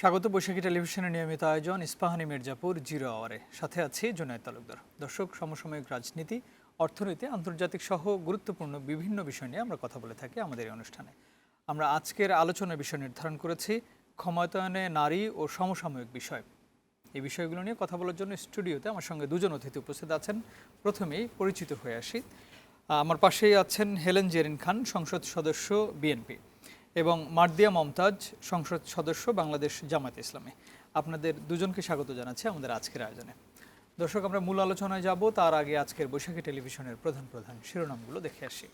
স্বাগত বৈশাখী টেলিভিশনের নিয়মিত আয়োজন ইস্পাহানি মির্জাপুর জিরো আওয়ারে। সাথে আছি জুনায়েদ তালুকদার। দর্শক, সমসাময়িক রাজনীতি, অর্থনীতি, আন্তর্জাতিক সহ গুরুত্বপূর্ণ বিভিন্ন বিষয় নিয়ে আমরা কথা বলে থাকি আমাদের এই অনুষ্ঠানে। আমরা আজকের আলোচনার বিষয় নির্ধারণ করেছি ক্ষমতায়নে নারী ও সমসাময়িক বিষয়। এই বিষয়গুলো নিয়ে কথা বলার জন্য স্টুডিওতে আমার সঙ্গে দুজন অতিথি উপস্থিত আছেন। প্রথমেই পরিচিত হয়ে আসি। আমার পাশেই আছেন হেলেন জেরিন খান, সংসদ সদস্য বিএনপি, এবং মার্দিয়া মমতাজ, সংসদ সদস্য বাংলাদেশ জামায়াতে ইসলামী। আপনাদের দুজনকে স্বাগত জানাচ্ছি আমাদের আজকের আয়োজনে। দর্শক, আমরা মূল আলোচনায় যাব তার আগে আজকের বৈশাখী টেলিভিশনের প্রধান প্রধান শিরোনামগুলো দেখে আসি।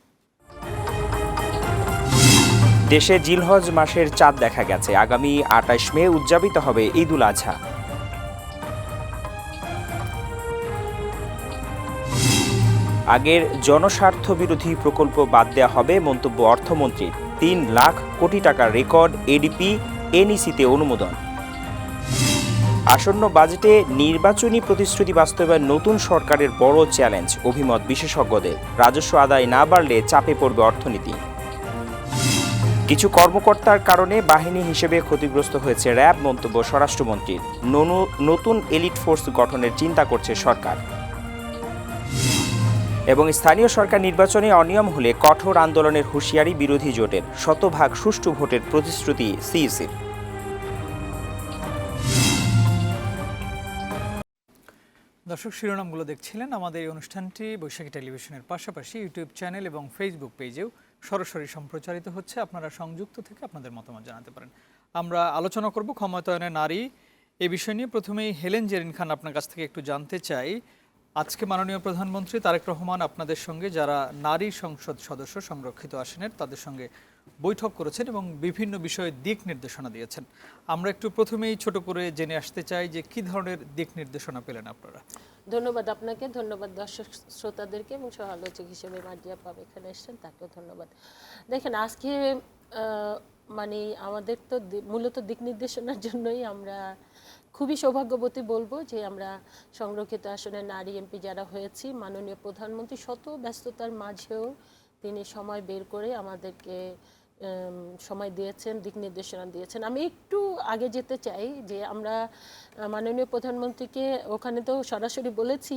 দেশে জিলহজ মাসের চাঁদ দেখা গেছে। আগামী ২৮ মে উদযাপিত হবে ঈদ উল আজহা। আগের জনস্বার্থ বিরোধী প্রকল্প বাদ দেওয়া হবে, মন্তব্য অর্থমন্ত্রীর। ৩ লাখ কোটি টাকার রেকর্ড এডিপি এনইসিতে অনুমোদন। আসন্ন বাজেটে নির্বাচনী প্রতিশ্রুতি বাস্তবায়ন নতুন সরকারের বড় চ্যালেঞ্জ, অভিমত বিশেষজ্ঞদের। রাজস্ব আদায় না বাড়লে চাপে পড়বে অর্থনীতি। কিছু কর্মকর্তার কারণে বাহিনী হিসেবে ক্ষতিগ্রস্ত হয়েছে র্যাব, মন্তব্য স্বরাষ্ট্রমন্ত্রীর। নতুন এলিট ফোর্স গঠনের চিন্তা করছে সরকার। এবং স্থানীয় সরকার নির্বাচনে অনিয়ম হলে কঠোর আন্দোলনের হুঁশিয়ারি বিরোধী জোটের। শতভাগ সুষ্ঠু ভোটের প্রতিশ্রুতি সিইসির। দর্শক, শিরোনামগুলো দেখছিলেন। আমাদের এই অনুষ্ঠানটি বৈশাখী টেলিভিশনের পাশাপাশি ইউটিউব চ্যানেল এবং ফেসবুক পেজেও সরাসরি সম্প্রচারিত হচ্ছে। আপনারা সংযুক্ত থেকে আপনাদের মতামত জানাতে পারেন। আমরা আলোচনা করব ক্ষমতায়নে নারী এই বিষয় নিয়ে। প্রথমেই হেলেন জেরিন খান, আপনার কাছ থেকে একটু জানতে চাই, আজকে মাননীয় প্রধানমন্ত্রী তারেক রহমান আপনাদের সঙ্গে, যারা নারী সংসদ সদস্য সংরক্ষিত আসনের, তাদের সঙ্গে বৈঠক করেছেন এবং বিভিন্ন বিষয়ে দিক নির্দেশনা দিয়েছেন। আমরা একটু প্রথমেই ছোট করে জেনে আসতে চাই যে কি ধরনের দিক নির্দেশনা পেলেন আপনারা। ধন্যবাদ আপনাকে, ধন্যবাদ দর্শক শ্রোতাদেরকে, এবং সহ আলোচক হিসেবে মার্জিয়া পাব এখানে এসেছেন, তাকেও ধন্যবাদ। দেখেন, আজকে মানে আমাদের তো মূলত দিক নির্দেশনার জন্যই আমরা খুবই সৌভাগ্যবতী বলবো যে আমরা সংরক্ষিত আসনের নারী এমপি যারা হয়েছি, মাননীয় প্রধানমন্ত্রী শত ব্যস্ততার মাঝেও তিনি সময় বের করে আমাদেরকে সময় দিয়েছেন, দিক নির্দেশনা দিয়েছেন। আমি একটু আগে যেতে চাই যে আমরা মাননীয় প্রধানমন্ত্রীকে ওখানে তো সরাসরি বলেছি,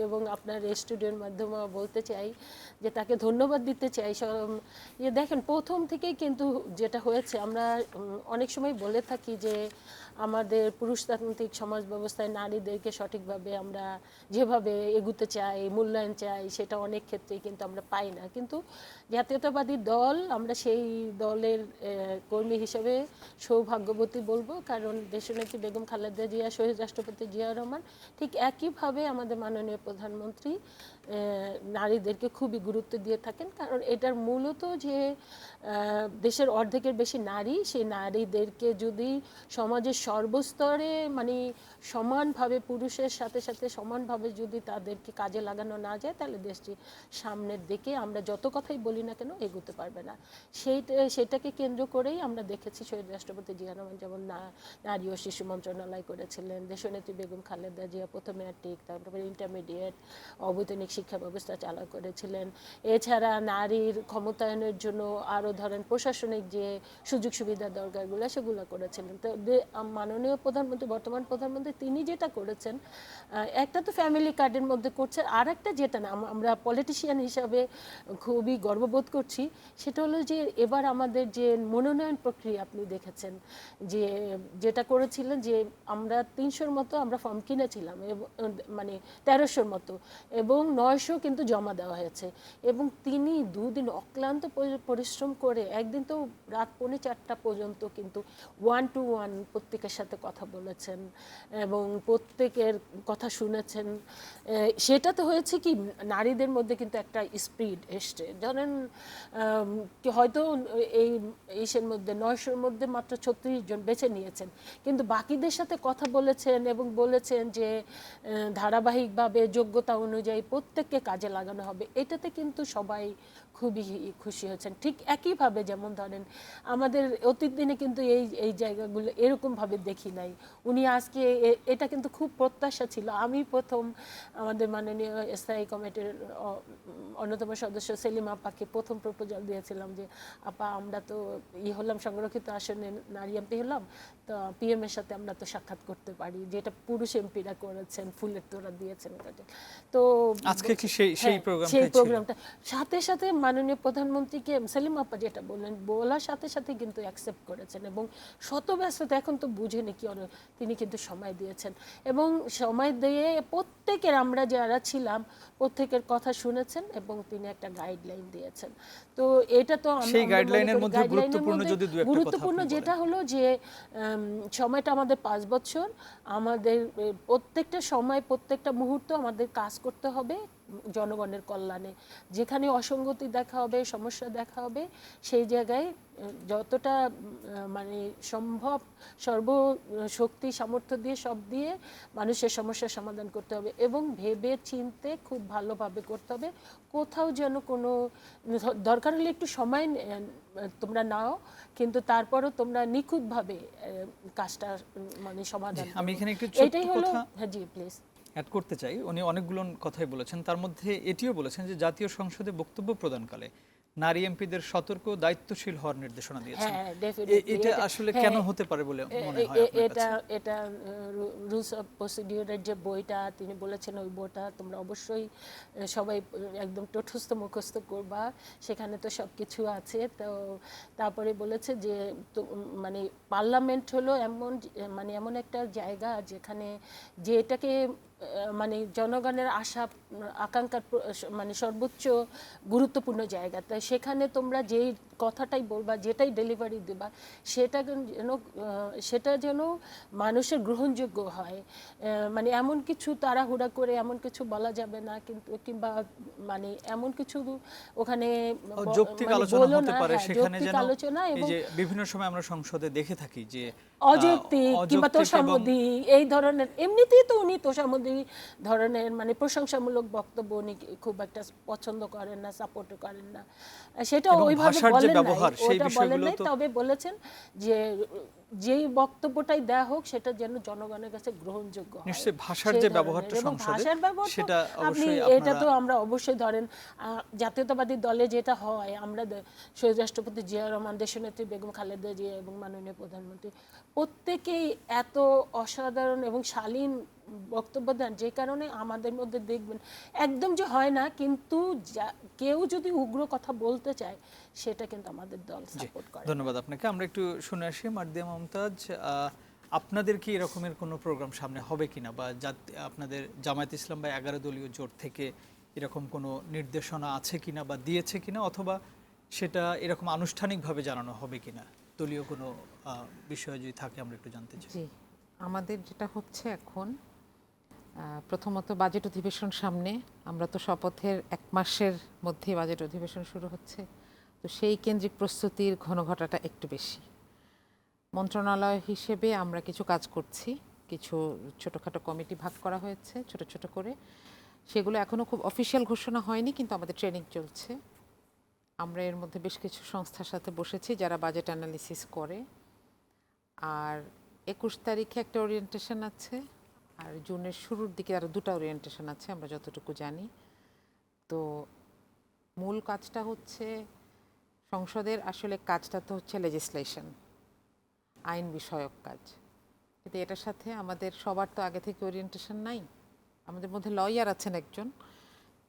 এবং আপনার স্টুডিওর মাধ্যমে বলতে চাই যে তাকে ধন্যবাদ দিতে চাই। যে দেখেন, প্রথম থেকেই কিন্তু যেটা হয়েছে, আমরা অনেক সময় বলে থাকি যে আমাদের পুরুষতান্ত্রিক সমাজ ব্যবস্থায় নারীদেরকে সঠিকভাবে আমরা যেভাবে এগুতে চাই, মূল্যায়ন চাই, সেটা অনেক ক্ষেত্রেই কিন্তু আমরা পাই না। কিন্তু জাতীয়তাবাদী দল, আমরা সেই দলের কর্মী হিসেবে সৌভাগ্যবতী বলবো, কারণ দেশনেত্রী বেগম খালেদা জিয়া, শহীদ রাষ্ট্রপতি জিয়াউর রহমান ঠিক একইভাবে আমাদের মাননীয় প্রধানমন্ত্রী নারীদেরকে খুবই গুরুত্ব দিয়ে থাকেন। কারণ এটার মূলত যে দেশের অর্ধেকের বেশি নারী, সেই নারীদেরকে যদি সমাজের সর্বস্তরে মানে সমানভাবে পুরুষের সাথে সাথে সমানভাবে যদি তাদেরকে কাজে লাগানো না যায়, তাহলে দেশটি সামনের দিকে আমরা যত কথাই বলি না কেন এগোতে পারবে না। সেটাকে কেন্দ্র করেই আমরা দেখেছি শহীদ রাষ্ট্রপতি জিয়া রহমান যেমন নারী ও শিশু মন্ত্রণালয় করেছিলেন, দেশনেত্রী বেগম খালেদা জিয়া প্রথমে ম্যাট্রিক, তারপরে ইন্টারমিডিয়েট, অবৈতনিক শিক্ষা ব্যবস্থা চালু করেছিলেন। এছাড়া নারীর ক্ষমতায়নের জন্য আরও ধরেন প্রশাসনিক যে সুযোগ সুবিধা দরকারগুলো সেগুলো করেছিলেন। তো মাননীয় প্রধানমন্ত্রী, বর্তমান প্রধানমন্ত্রী, তিনি যেটা করেছেন, একটা তো ফ্যামিলি কার্ডের মধ্যে করছেন, আর একটা যেটা না আমরা পলিটিশিয়ান হিসাবে খুবই গর্ববোধ করছি, সেটা হলো যে এবার আমাদের যে মনোনয়ন প্রক্রিয়া আপনি দেখেছেন, যেটা করেছিলেন যে আমরা ৩০০-র মতো আমরা ফর্ম কিনেছিলাম, মানে ১৩০০-র মতো, এবং ৯০০ কিন্তু জমা দেওয়া হয়েছে। এবং তিনি দুদিন অক্লান্ত পরিশ্রম করে, একদিন তো রাত ৪:৩০ পর্যন্ত কিন্তু 1 to 1 প্রত্যেকের সাথে কথা বলেছেন এবং প্রত্যেকের কথা শুনেছেন। সেটাতে হয়েছে কি, নারীদের মধ্যে কিন্তু একটা স্পিড এসছে। ধরেন হয়তো এইসের মধ্যে ৯০০-র মধ্যে মাত্র ৩৬ জন বেছে নিয়েছেন, কিন্তু বাকিদের সাথে কথা বলেছেন এবং বলেছেন যে ধারাবাহিকভাবে যোগ্যতা অনুযায়ী প্রত্যেককে কাজে লাগানো হবে। এটাতে কিন্তু সবাই খুবই খুশি হয়েছেন। ঠিক একইভাবে যেমন ধরেন আমাদের অতীত দিনে কিন্তু এই জায়গাগুলো এরকমভাবে দেখি নাই। উনি আজকে এটা কিন্তু খুব প্রত্যাশা ছিল। আমি প্রথম আমাদের মাননীয় স্থায়ী কমিটির অন্যতম সদস্য সেলিম আপাকে প্রথম প্রপোজাল দিয়েছিলাম যে আপা আপা আমরা তো হলাম সংরক্ষিত আসনে নারী এমপি হলাম, তো পিএম এর সাথে আমরা তো সাক্ষাৎ করতে পারি, যেটা পুরুষ এমপিরা করেছেন, ফুলের তোড়া দিয়েছেন। তো আজকে কি সেই হ্যাঁ, প্রোগ্রামটাই সেই ছিল? প্রোগ্রামটা সাথে সাথে মাননীয় প্রধানমন্ত্রীকে সেলিম আপা যেটা বললেন, বলার সাথে সাথে কিন্তু অ্যাকসেপ্ট করেছেন, এবং শত ব্যস্ততা এখন তো বুঝেনি কি তিনি কিন্তু সময় দিয়েছেন, এবং সময় দিয়ে প্রত্যেকের, আমরা যারা ছিলাম প্রত্যেকের কথা শুনেছেন, এবং তিনি একটা গাইডলাইন দিয়েছেন। তো এটা তো সেই গাইডলাইনের মধ্যে গুরুত্বপূর্ণ যদি দুই একটা কথা গুরুত্বপূর্ণ আপনি বলেন। যেটা হলো যে সময়টা আমাদের 5 বছর, আমাদের প্রত্যেকটা সময় প্রত্যেকটা মুহূর্ত আমাদের কাজ করতে হবে জনগণের কল্যাণে। যেখানে অসঙ্গতি দেখা হবে, সমস্যা দেখা হবে, সেই জায়গায় যতটা মানে সম্ভব সর্বশক্তি সামর্থ্য দিয়ে সব দিয়ে মানুষের সমস্যার সমাধান করতে হবে, এবং ভেবে চিনতে খুব ভালোভাবে করতে হবে। কোথাও যেন কোনো দরকার হলে একটু সময় তোমরা নাও, কিন্তু তারপরও তোমরা নিখুঁতভাবে কাজটা মানে সমাধান আমি করো। এখানে একটু ছোট্ট এটাই হলো। কথা হ্যাঁ জি প্লিজ। অ্যাড করতে চাই। উনি অনেকগুলো কথাই বলেছেন, তার মধ্যে এটিও বলেছেন যে জাতীয় সংসদে বক্তব্য প্রদানকালে নারী এমপিদের সতর্ক দায়িত্বশীল হওয়ার নির্দেশনা দিয়েছেন। হ্যাঁ ডেফিনেটলি এটা আসলে কেন হতে পারে বলে মনে হয় আপনার কাছে? এটা রুলস অফ প্রসিডিউরের যে বইটা তিনি বলেছেন, ওই বইটা তোমরা অবশ্যই সবাই একদম তটস্থ মুখস্থ করবা, সেখানে তো সব কিছু আছে। তো তারপরে বলেছে যে মানে পার্লামেন্ট হলো মানে এমন একটা জায়গা যেখানে, যে এটাকে মানে জনগণের আশা আকাঙ্ক্ষার মানে সর্বোচ্চ গুরুত্বপূর্ণ জায়গা। তাই সেখানে তোমরা যেই কথাটাই বলবা, যেটাই ডেলিভারি দেবা, সেটা যেন মানুষের গ্রহণযোগ্য হয়। মানে এমন কিছু তাড়াহুড়া করে এমন কিছু বলা যাবে না, কিন্তু কিংবা মানে এমন কিছু ওখানে যৌক্তিক মানে আলোচনা বলো হতে না, পারে হ্যাঁ, সেখানে, যৌক্তিক যেন আলোচনা, এই এবং যে বিভিন্ন সময় আমরা সংসদে দেখে থাকি যে অযৌক্তিক কিংবা অযৌক্তিক এবং তোষামোদী এই ধরনের, এমনিতেই তো উনি তোষামোদী ধরনের মানে প্রশংসামূলক বক্তব্য উনি খুব একটা পছন্দ করেন না, সাপোর্ট করেন না, সেটা এবং ওইভাবে ভাষার যে বলেন নাই, ব্যবহার, সেই ওটা বলেন বিষয়গুলো নাই। তো তবে বলেছেন যে যেই বক্তব্যটাই দেয়া হোক সেটা যেন জনগণের কাছে গ্রহণযোগ্য হয়। নিশ্চয়ই ভাষার সেই যে ধরনের, ব্যবহারটা এবং সংসদে, ভাষার ব্যবহার তো সেটা আপনি, অবশ্যই এটা তো আপনারা আমরা অবশ্যই ধরেন জাতীয়তাবাদী দলে যেটা হয়, আমরা শহীদ রাষ্ট্রপতি জিয়া রহমান, দেশনেত্রী বেগম খালেদা জিয়া এবং মাননীয় প্রধানমন্ত্রী প্রত্যেকেই এত অসাধারণ এবং শালীন বক্তব্য দেন, যে কারণে আমাদের মধ্যে দেখবেন একদম যে হয় না, কিন্তু কেউ যদি উগ্র কথা বলতে চায় সেটা কিন্তু আমাদের দল সাপোর্ট করে। ধন্যবাদ আপনাকে। আমরা একটু শুনে আসি মার্দিয়া মমতাজ, আপনাদের কি এরকমের কোনো প্রোগ্রাম সামনে হবে কিনা, বা আপনাদের জামায়াত ইসলাম বা 11 দলীয় জোট থেকে এরকম কোনো নির্দেশনা আছে কিনা বা দিয়েছে কিনা, অথবা সেটা এরকম আনুষ্ঠানিকভাবে জানানো হবে কিনা, দলীয় কোনো বিষয় যদি থাকে আমরা একটু জানতে চাই। জি, আমাদের যেটা হচ্ছে এখন প্রথমত বাজেট অধিবেশন সামনে, আমরা তো শপথের 1 মাসের মধ্যে বাজেট অধিবেশন শুরু হচ্ছে, তো সেই কেন্দ্রিক প্রস্তুতির ঘনঘটাটা একটু বেশি। মন্ত্রণালয় হিসেবে আমরা কিছু কাজ করছি, কিছু ছোটোখাটো কমিটি ভাগ করা হয়েছে ছোট ছোট করে, সেগুলো এখনও খুব অফিসিয়াল ঘোষণা হয়নি, কিন্তু আমাদের ট্রেনিং চলছে। আমরা এর মধ্যে বেশ কিছু সংস্থার সাথে বসেছি যারা বাজেট অ্যানালিসিস করে, আর 21 তারিখে একটা ওরিয়েন্টেশন আছে, আর জুনের শুরুর দিকে আরও 2টা ওরিয়েন্টেশন আছে আমরা যতটুকু জানি। তো মূল কাজটা হচ্ছে সংসদের, আসলে কাজটা তো হচ্ছে লেজিসলেশন, আইন বিষয়ক কাজ, কিন্তু এটার সাথে আমাদের সবার তো আগে থেকে ওরিয়েন্টেশন নাই। আমাদের মধ্যে লয়ার আছেন একজন,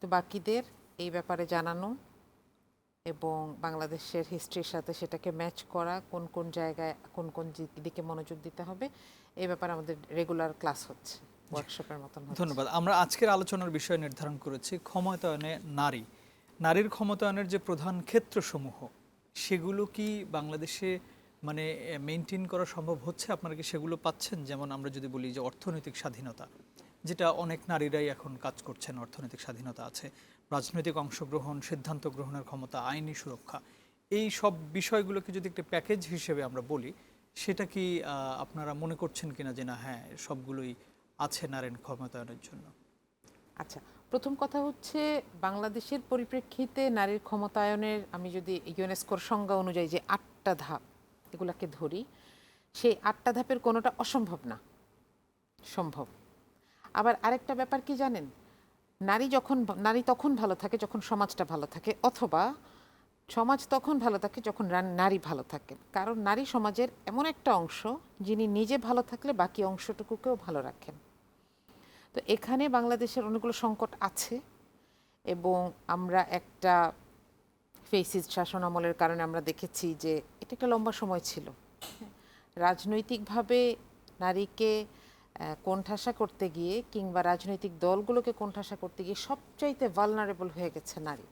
তো বাকিদের এই ব্যাপারে জানানো এবং বাংলাদেশের হিস্ট্রির সাথে সেটাকে ম্যাচ করা, কোন কোন জায়গায় কোন কোন দিকে মনোযোগ দিতে হবে, এই ব্যাপারে আমাদের রেগুলার ক্লাস হচ্ছে, ওয়ার্কশপের মতন হচ্ছে। ধন্যবাদ। আমরা আজকের আলোচনার বিষয় নির্ধারণ করেছি ক্ষমতায়নে নারীর ক্ষমতায়নের যে প্রধান ক্ষেত্রসমূহ, সেগুলো কি বাংলাদেশে মানে মেনটেন করা সম্ভব হচ্ছে? আপনারা কি সেগুলো পাচ্ছেন? যেমন আমরা যদি বলি যে অর্থনৈতিক স্বাধীনতা, যেটা অনেক নারীরাই এখন কাজ করছেন, অর্থনৈতিক স্বাধীনতা আছে, রাজনৈতিক অংশগ্রহণ, সিদ্ধান্ত গ্রহণের ক্ষমতা, আইনি সুরক্ষা, এই সব বিষয়গুলোকে যদি একটা প্যাকেজ হিসেবে আমরা বলি, সেটা কি আপনারা মনে করছেন কিনা যে না, হ্যাঁ সবগুলোই আছে নারীর ক্ষমতায়নের জন্য? আচ্ছা, প্রথম কথা হচ্ছে বাংলাদেশের পরিপ্রেক্ষিতে নারীর ক্ষমতায়নের, আমি যদি ইউনেস্কোর সংজ্ঞা অনুযায়ী যে 8টা ধাপ এগুলাকে ধরি, সেই 8টা ধাপের কোনোটা অসম্ভব না, সম্ভব। আবার আরেকটা ব্যাপার কি জানেন, নারী তখন ভালো থাকে যখন সমাজটা ভালো থাকে, অথবা সমাজ তখন ভালো থাকে যখন নারী ভালো থাকেন, কারণ নারী সমাজের এমন একটা অংশ যিনি নিজে ভালো থাকলে বাকি অংশটুকুকেও ভালো রাখেন। তো এখানে বাংলাদেশের অনেকগুলো সংকট আছে এবং আমরা একটা ফেসিস্ট শাসনামলের কারণে আমরা দেখেছি যে এটা একটা লম্বা সময় ছিল। রাজনৈতিকভাবে নারীকে কোণঠাসা করতে গিয়ে কিংবা রাজনৈতিক দলগুলোকে কোণঠাসা করতে গিয়ে সবচাইতে ভালনারেবল হয়ে গেছে নারী।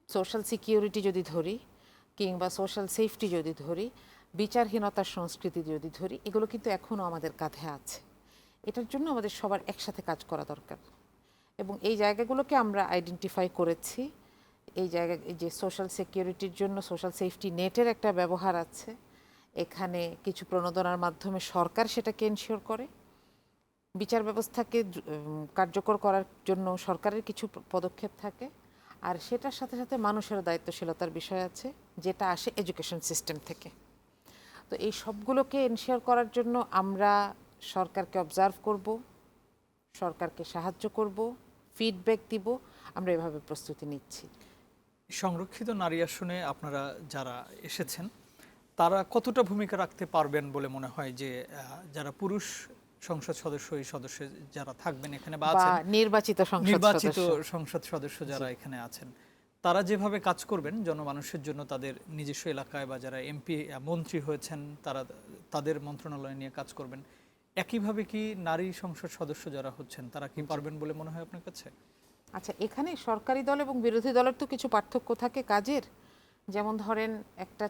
সোশ্যাল সিকিউরিটি যদি ধরি কিংবা সোশ্যাল সেফটি যদি ধরি, বিচারহীনতার সংস্কৃতি যদি ধরি, এগুলো কিন্তু এখনও আমাদের কাঁধে আছে। এটার জন্য আমাদের সবার একসাথে কাজ করা দরকার এবং এই জায়গাগুলোকে আমরা আইডেন্টিফাই করেছি। এই জায়গা যে সোশ্যাল সিকিউরিটির জন্য সোশ্যাল সেফটি নেটের একটা ব্যবহার আছে, এখানে কিছু প্রণোদনার মাধ্যমে সরকার সেটাকে এনশিওর করে। বিচার ব্যবস্থাকে কার্যকর করার জন্য সরকারের কিছু পদক্ষেপ থাকে, আর সেটার সাথে সাথে মানুষের দায়িত্বশীলতার বিষয় আছে যেটা আসে এডুকেশন সিস্টেম থেকে। তো এই সবগুলোকে এনশিওর করার জন্য আমরা সরকারকে অবজার্ভ করব, সরকারকে সাহায্য করব, ফিডব্যাক দিব। আমরা এভাবে প্রস্তুতি নিচ্ছি। সংরক্ষিত নারী আসনে আপনারা যারা এসেছেন তারা কতটা ভূমিকা রাখতে পারবেন বলে মনে হয়, যে যারা পুরুষ সংসদ সদস্য, এই সদস্য যারা থাকবেন এখানে বা আছেন, নির্বাচিত সংসদ সদস্য যারা এখানে আছেন, তারা যেভাবে কাজ করবেন জনমানুষের জন্য তাদের নিজস্ব এলাকায়, বা যারা এমপি মন্ত্রী হয়েছেন তারা তাদের মন্ত্রণালয় নিয়ে কাজ করবেন, একইভাবে কি নারী সংসদ সদস্য যারা হচ্ছেন তারা কি পারবেন বলে মনে হয় আপনার কাছে? আচ্ছা, এখানে সরকারি দল এবং বিরোধী দলের তো কিছু পার্থক্য থাকে কাজের। যেমন ধরেন একটা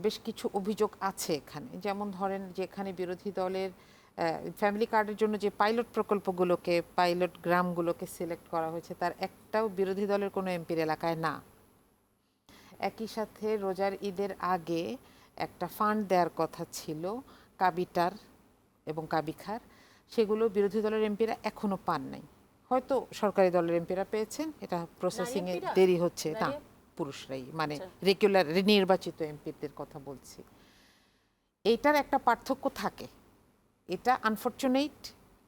বেশ কিছু অভিযোগ আছে এখানে, যেমন ধরেন যে এখানে বিরোধী দলের ফ্যামিলি কার্ডের জন্য যে পাইলট প্রকল্পগুলোকে, পাইলট গ্রামগুলোকে সিলেক্ট করা হয়েছে তার একটাও বিরোধী দলের কোনো এমপির এলাকায় না। একই সাথে রোজার ঈদের আগে একটা ফান্ড দেওয়ার কথা ছিল কাবিটার এবং কাবিখার, সেগুলো বিরোধী দলের এমপিরা এখনো পান নাই। হয়তো সরকারি দলের এমপিরা পেয়েছেন, এটা প্রসেসিং এ দেরি হচ্ছে। না, পুরুষরাই, মানে রেগুলার নির্বাচিত এমপিদের কথা বলছি। এইটার একটা পার্থক্য থাকে, এটা আনফরচুনেট,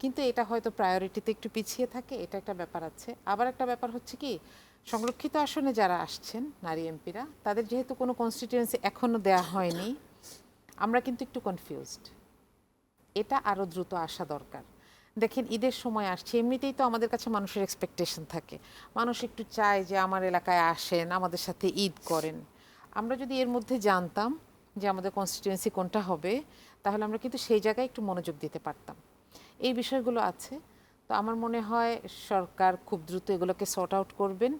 কিন্তু এটা হয়তো প্রায়োরিটিতে একটু পিছিয়ে থাকে, এটা একটা ব্যাপার আছে। আবার একটা ব্যাপার হচ্ছে কি, সংরক্ষিত আসনে যারা আসছেন নারী এমপিরা, তাদের যেহেতু কোনো কনস্টিটিউয়েন্সি এখনো দেয়া হয়নি, আমরা কিন্তু একটু কনফিউজড। এটা আরও দ্রুত আসা দরকার। দেখেন, ঈদের সময় আসছে, এমনিতেই তো আমাদের কাছে মানুষের এক্সপেকটেশন থাকে, মানুষ একটু চায় যে আমার এলাকায় আসেন, আমাদের সাথে ঈদ করেন। আমরা যদি এর মধ্যে জানতাম যে আমাদের কনস্টিটিউয়েন্সি কোনটা হবে, তাহলে আমরা কিন্তু সেই জায়গায় একটু মনোযোগ দিতে পারতাম। এই বিষয়গুলো আছে। তো আমার মনে হয় সরকার খুব দ্রুত এগুলোকে সর্ট আউট করবেন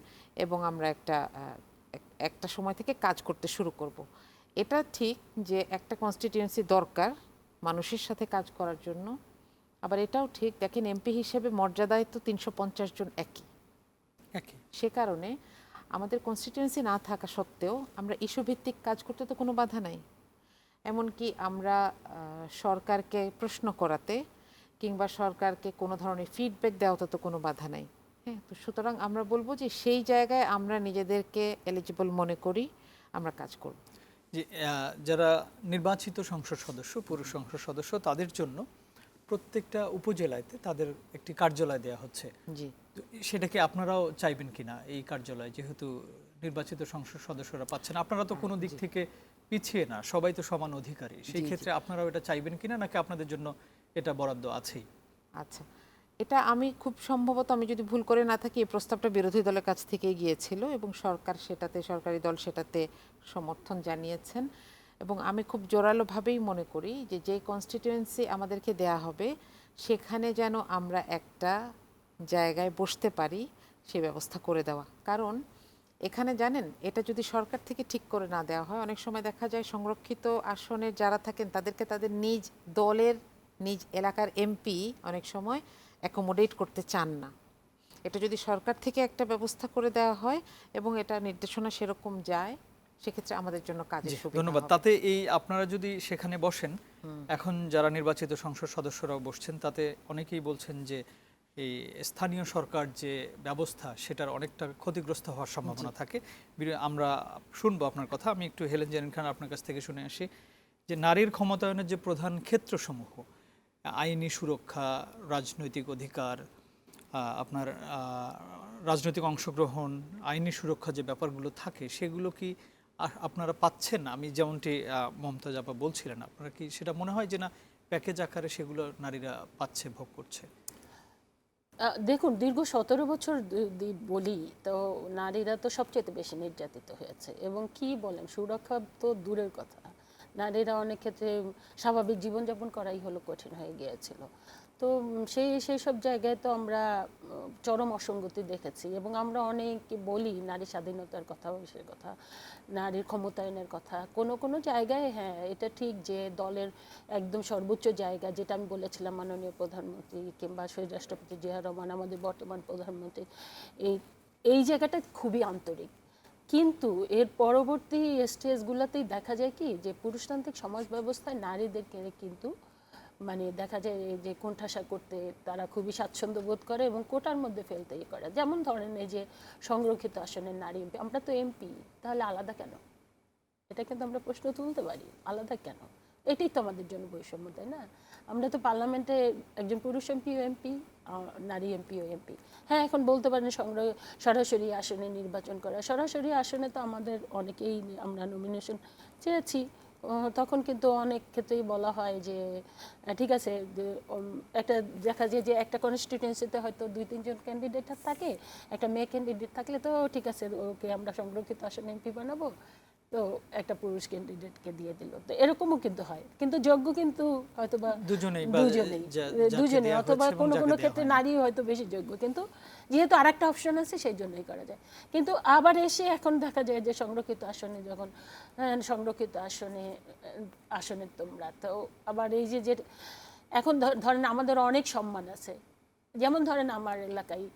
এবং আমরা একটা সময় থেকে কাজ করতে শুরু করব। এটা ঠিক যে একটা কনস্টিটিউয়েন্সি দরকার মানুষের সাথে কাজ করার জন্য। আবার এটাও ঠিক, দেখেন এমপি হিসেবে মর্যাদায় তো 350 জন একই। সে কারণে আমাদের কনস্টিটিউয়েন্সি না থাকা সত্ত্বেও আমরা ইস্যু ভিত্তিক কাজ করতে তো কোনো বাধা নাই। এমনকি আমরা সরকারকে প্রশ্ন করাতে কিংবা সরকারকে কোনো ধরনের ফিডব্যাক দেওয়াতে তো কোনো বাধা নাই। হ্যাঁ, তো সুতরাং আমরা বলবো যে সেই জায়গায় আমরা নিজেদেরকে এলিজিবল মনে করি, আমরা কাজ করব। যে যারা নির্বাচিত সংসদ সদস্য, পুরুষ সংসদ সদস্য, তাদের জন্য প্রত্যেকটা উপজেলাতে তাদের একটি কার্যালয় দেওয়া হচ্ছে। জি, সেটা কি আপনারাও চাইবেন কিনা এই কার্যালয়, যেহেতু নির্বাচিত সংসদ সদস্যরা পাচ্ছেন? আপনারা তো কোনো দিক থেকে পিছিয়ে না, সবাই তো সমান অধিকারী। সেই ক্ষেত্রে আপনারাও এটা চাইবেন কিনা, নাকি আপনাদের জন্য এটা বরাদ্দ আছেই? আচ্ছা, এটা আমি খুব সম্ভবত, আমি যদি ভুল করে না থাকি, এই প্রস্তাবটা বিরোধী দলের কাছ থেকে গিয়েছিল এবং সরকারি দল সেটাতে সমর্থন জানিয়েছেন। এবং আমি খুব জোরালোভাবেই মনে করি যে যে কনস্টিটিউয়েন্সি আমাদেরকে দেয়া হবে সেখানে যেন আমরা একটা জায়গায় বসতে পারি, সে ব্যবস্থা করে দেওয়া। কারণ এখানে জানেন, এটা যদি সরকার থেকে ঠিক করে না দেওয়া হয়, অনেক সময় দেখা যায় সংরক্ষিত আসনে যারা থাকেন তাদেরকে তাদের নিজ দলের, নিজ এলাকার এমপি অনেক সময় অ্যাকোমোডেট করতে চান না। এটা যদি সরকার থেকে একটা ব্যবস্থা করে দেওয়া হয় এবং এটা নির্দেশনা সেরকম যায়, সেক্ষেত্রে আমাদের জন্য কাজের সুবিধা। ধন্যবাদ। তাতে এই আপনারা যদি সেখানে বসেন, এখন যারা নির্বাচিত সংসদ সদস্যরাও বসছেন, তাতে অনেকেই বলছেন যে এই স্থানীয় সরকার যে ব্যবস্থা সেটার অনেকটা ক্ষতিগ্রস্ত হওয়ার সম্ভাবনা থাকে। আমরা শুনবো আপনার কথা। আমি একটু হেলেন জেরিন খান আপনার কাছ থেকে শুনে আসি যে নারীর ক্ষমতায়নের যে প্রধান ক্ষেত্রসমূহ, আইনি সুরক্ষা, রাজনৈতিক অধিকার, আপনার রাজনৈতিক অংশগ্রহণ, আইনি সুরক্ষা যে ব্যাপারগুলো থাকে সেগুলো কি আপনারা পাচ্ছেন? আমি যেমনটি মমতাজ আপা বলছিলেন, আপনারা কি সেটা মনে হয় যে না প্যাকেজ আকারে সেগুলো নারীরা পাচ্ছে, ভোগ করছে? দেখুন, দীর্ঘ 17 বছর বলি তো নারীরা তো সবচেয়ে বেশি নির্যাতিত হয়েছে, এবং কি বলেন, সুরক্ষা তো দূরের কথা, নারীরা অনেক ক্ষেত্রে স্বাভাবিক জীবনযাপন করাই হলো কঠিন হয়ে গিয়েছিল। তো সেই সব জায়গায় তো আমরা চরম অসঙ্গতি দেখেছি, এবং আমরা অনেক বলি নারী স্বাধীনতার কথা, সে কথা, নারীর ক্ষমতায়নের কথা। কোনো কোনো জায়গায় হ্যাঁ এটা ঠিক যে দলের একদম সর্বোচ্চ জায়গা, যেটা আমি বলেছিলাম মাননীয় প্রধানমন্ত্রী কিংবা শহীদ রাষ্ট্রপতি জিয়া রহমান, আমাদের বর্তমান প্রধানমন্ত্রী, এই জায়গাটা খুবই আন্তরিক। কিন্তু এর পরবর্তী স্টেজগুলোতেই দেখা যায় কি যে পুরুষতান্ত্রিক সমাজ ব্যবস্থায় নারীদেরকে কিন্তু মানে দেখা যায় যে কোণঠাসা করতে তারা খুবই স্বাচ্ছন্দ্য বোধ করে এবং কোটার মধ্যে ফেলতে করে। যেমন ধরেন এই যে সংরক্ষিত আসনের নারী এমপি, আমরা তো এমপি, তাহলে আলাদা কেন? এটা কিন্তু আমরা প্রশ্ন তুলতে পারি, আলাদা কেন? এটাই তো আমাদের জন্য বৈষম্য, তাই না? আমরা তো পার্লামেন্টে একজন পুরুষ এমপিও এমপি, নারী এমপিও এমপি। হ্যাঁ, এখন বলতে পারেন সরাসরি আসনে নির্বাচন করা, সরাসরি আসনে তো আমাদের অনেকেই আমরা নমিনেশন চেয়েছি, তখন কিন্তু অনেক ক্ষেত্রেই বলা হয় যে ঠিক আছে, একটা দেখা যায় যে একটা কনস্টিটিউয়েন্সিতে হয়তো 2-3 জন ক্যান্ডিডেট থাকে, একটা মেয়ে ক্যান্ডিডেট থাকলে তো ঠিক আছে, ওকে আমরা সংরক্ষিত আসনে এমপি বানাবো, তো একটা পুরুষ ক্যান্ডিডেটকে দিয়ে দিল। তো এরকমও কিন্তু হয়, কিন্তু যোগ্য কিন্তু হয়তো বা দুজনেই অথবা কোনো কোনো ক্ষেত্রে নারী হয়তো বেশি যোগ্য, কিন্তু যেহেতু আরেকটা অপশন আছে সেই জন্যই করা যায়। কিন্তু আবার এসে এখন দেখা যায় যে সংরক্ষিত আসনে যখন সংরক্ষিত আসনে তোমরা তো আবার এই যে এখন ধরেন আমাদের অনেক সম্মান আছে, যেমন ধরেন আমার এলাকায়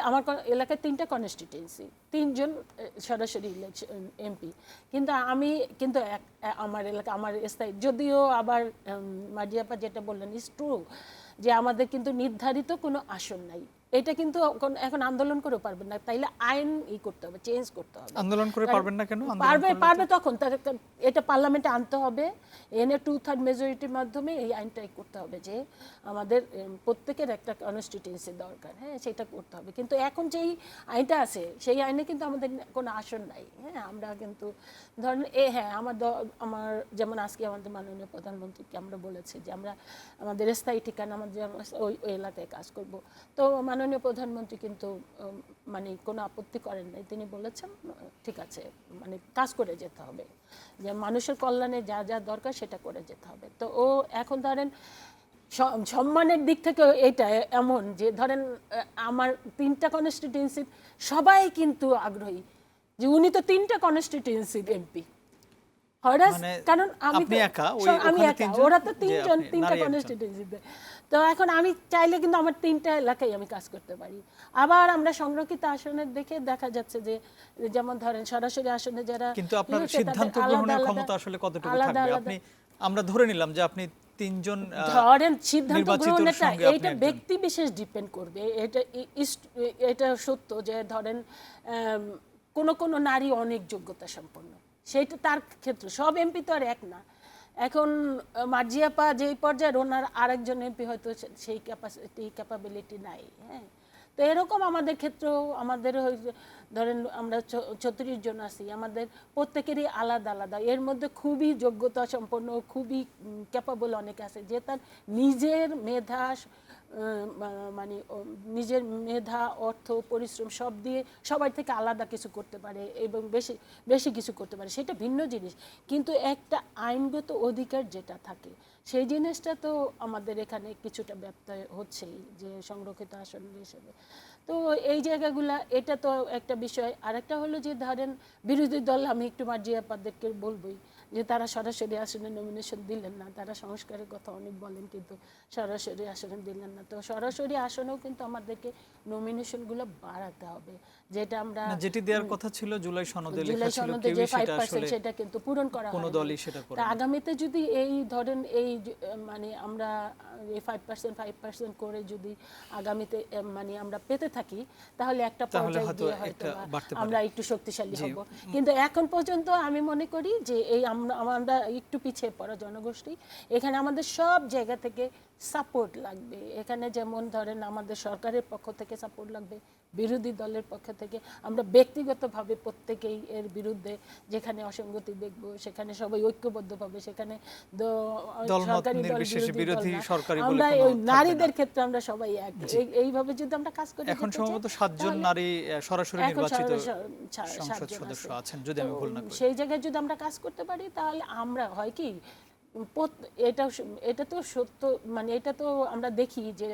আমার এলাকায় 3টা কনস্টিটিউয়েন্সি, 3 জন সরাসরি এমপি, কিন্তু আমি কিন্তু আমার এলাকা আমার স্থায়ী, যদিও আবার মার্জিয়াপা যেটা বললেন ইজ ট্রু যে আমাদের কিন্তু নির্ধারিত কোনো আসন নাই, এটা কিন্তু এখন আন্দোলন করে পারবেন না, তাইলে আইন করতে হবে, চেঞ্জ করতে হবে। আন্দোলন করে পারবেন না কেন? পারবে তখন এটা পার্লামেন্টে আনতে হবে, এনে 2/3 মেজরিটির মাধ্যমে এই আইনটাই করতে হবে যে আমাদের প্রত্যেকের একটা কনস্টিটিউয়েন্সি দরকার, হ্যাঁ সেটা করতে হবে। কিন্তু এখন যেই আইনটা আছে সেই আইনে কিন্তু আমাদের কোনো আসন নাই। হ্যাঁ, আমরা কিন্তু ধরেন হ্যাঁ আমার যেমন আজকে আমাদের মাননীয় প্রধানমন্ত্রীকে আমরা বলেছি যে আমরা আমাদের স্থায়ী ঠিকানা আমাদের ওই এলাকায় কাজ করব, তো মাননীয় প্রধানমন্ত্রী কিন্তু মানে কোনো আপত্তি করেন নাই, তিনি বলেছেন ঠিক আছে, মানে কাজ করে যেতে হবে, যে মানুষের কল্যাণে যা যা দরকার সেটা করে যেতে হবে। তো ও এখন ধরেন সম্মানের দিক থেকে এটা এমন যে ধরেন আমার 3টা কনস্টিটিউয়েন্সি সবাই কিন্তু আগ্রহী যে উনি তো 3টা কনস্টিটিউয়েন্সির এমপি, কারণ আমি একা, ওরা তো 3টা কনস্টিটিউয়েন্সিতে। তো এখন আমি চাইলে কিন্তু আমার 3টা এলাকায় আমি কাজ করতে পারি। আবার আমরা সংরক্ষিত আসনের দেখা যাচ্ছে যে যেমন ধরেন সরাসরি আসনে যারা, কিন্তু আপনার সিদ্ধান্ত গ্রহণের ক্ষমতা আসলে কতটুকু থাকবে? আপনি আমরা ধরে নিলাম যে আপনি 3 জন ধরেন সিদ্ধান্ত গ্রহণেরটা এইটা ব্যক্তি বিশেষ ডিপেন্ড করবে, এটা সত্য যে ধরেন কোন নারী অনেক যোগ্যতা সম্পন্ন, সেইটা তার ক্ষেত্রে সব এমপি তো আর এক না। এখন মার্জিয়াপা যেই পর্যায়ে, ওনার আরেকজন এমপি হয়তো সেই ক্যাপাবিলিটি নাই। হ্যাঁ, তো এরকম আমাদের ক্ষেত্রেও আমাদের ধরেন আমরা 34 জন আছি, আমাদের প্রত্যেকেরই আলাদা আলাদা, এর মধ্যে খুবই যোগ্যতা সম্পন্ন খুবই ক্যাপাবল অনেক আছে যে তার নিজের মেধা মানে নিজের মেধা অর্থ পরিশ্রম সব দিয়ে সবার থেকে আলাদা কিছু করতে পারে এবং বেশি কিছু করতে পারে, সেটা ভিন্ন জিনিস। কিন্তু একটা আইনগত অধিকার যেটা থাকে সেই জিনিসটা তো আমাদের এখানে কিছুটা ব্যত্যয় হচ্ছেই, যে সংরক্ষিত আসন হিসেবে। তো এই জায়গাগুলা এটা তো একটা বিষয়। আরেকটা হলো যে ধরেন বিরোধী দল, আমি একটু মার্জিয়াপাদেরকে বলবই যে তারা সরাসরি আসনে নমিনেশন দিলেন না, তারা সংস্কারের কথা অনেক বলেন কিন্তু সরাসরি আসনে দিলেন না। তো সরাসরি আসনেও কিন্তু আমাদেরকে নমিনেশনগুলো বাড়াতে হবে, যেটা আমরা যেটি দেওয়ার কথা ছিল জুলাই সনদে লেখা ছিল যে 5% সেটা কিন্তু পূরণ করা হয়। কোন দলই সেটা করে না। আগামীতে যদি এই ধরেন এই মানে আমরা এই 5% করে যদি আগামীতে মানে আমরা পেতে থাকি, তাহলে একটা পর্যায়ে গিয়ে হয়তো আমরা একটু শক্তিশালী হব। কিন্তু এখন পর্যন্ত আমি মনে করি যে এই আমরা একটু পিছিয়ে পড়া জনগোষ্ঠী, এখানে আমাদের সব জায়গা থেকে সাপোর্ট লাগবে। এখানে যেমন ধরেন আমাদের সরকারের পক্ষ থেকে সাপোর্ট লাগবে, বিরোধী দলের পক্ষ থেকে, আমরা ব্যক্তিগতভাবে প্রত্যেকেই এর বিরুদ্ধে যেখানে অসঙ্গতি দেখব সেখানে সবাই ঐক্যবদ্ধভাবে, সেখানে সরকারি দল বিরোধী দল না, আমরা ওই নারীদের ক্ষেত্রে আমরা সবাই এক, এইভাবে যদি আমরা কাজ করি। এখন সম্ভবত 7 জন নারী সরাসরি নির্বাচিত সংসদ সদস্য আছেন যদি আমি ভুল না করি। সেই জায়গায় যদি আমরা কাজ করতে পারি তাহলে আমরা হয় কি, এটা তো সত্য, মানে এটা তো আমরা দেখি যে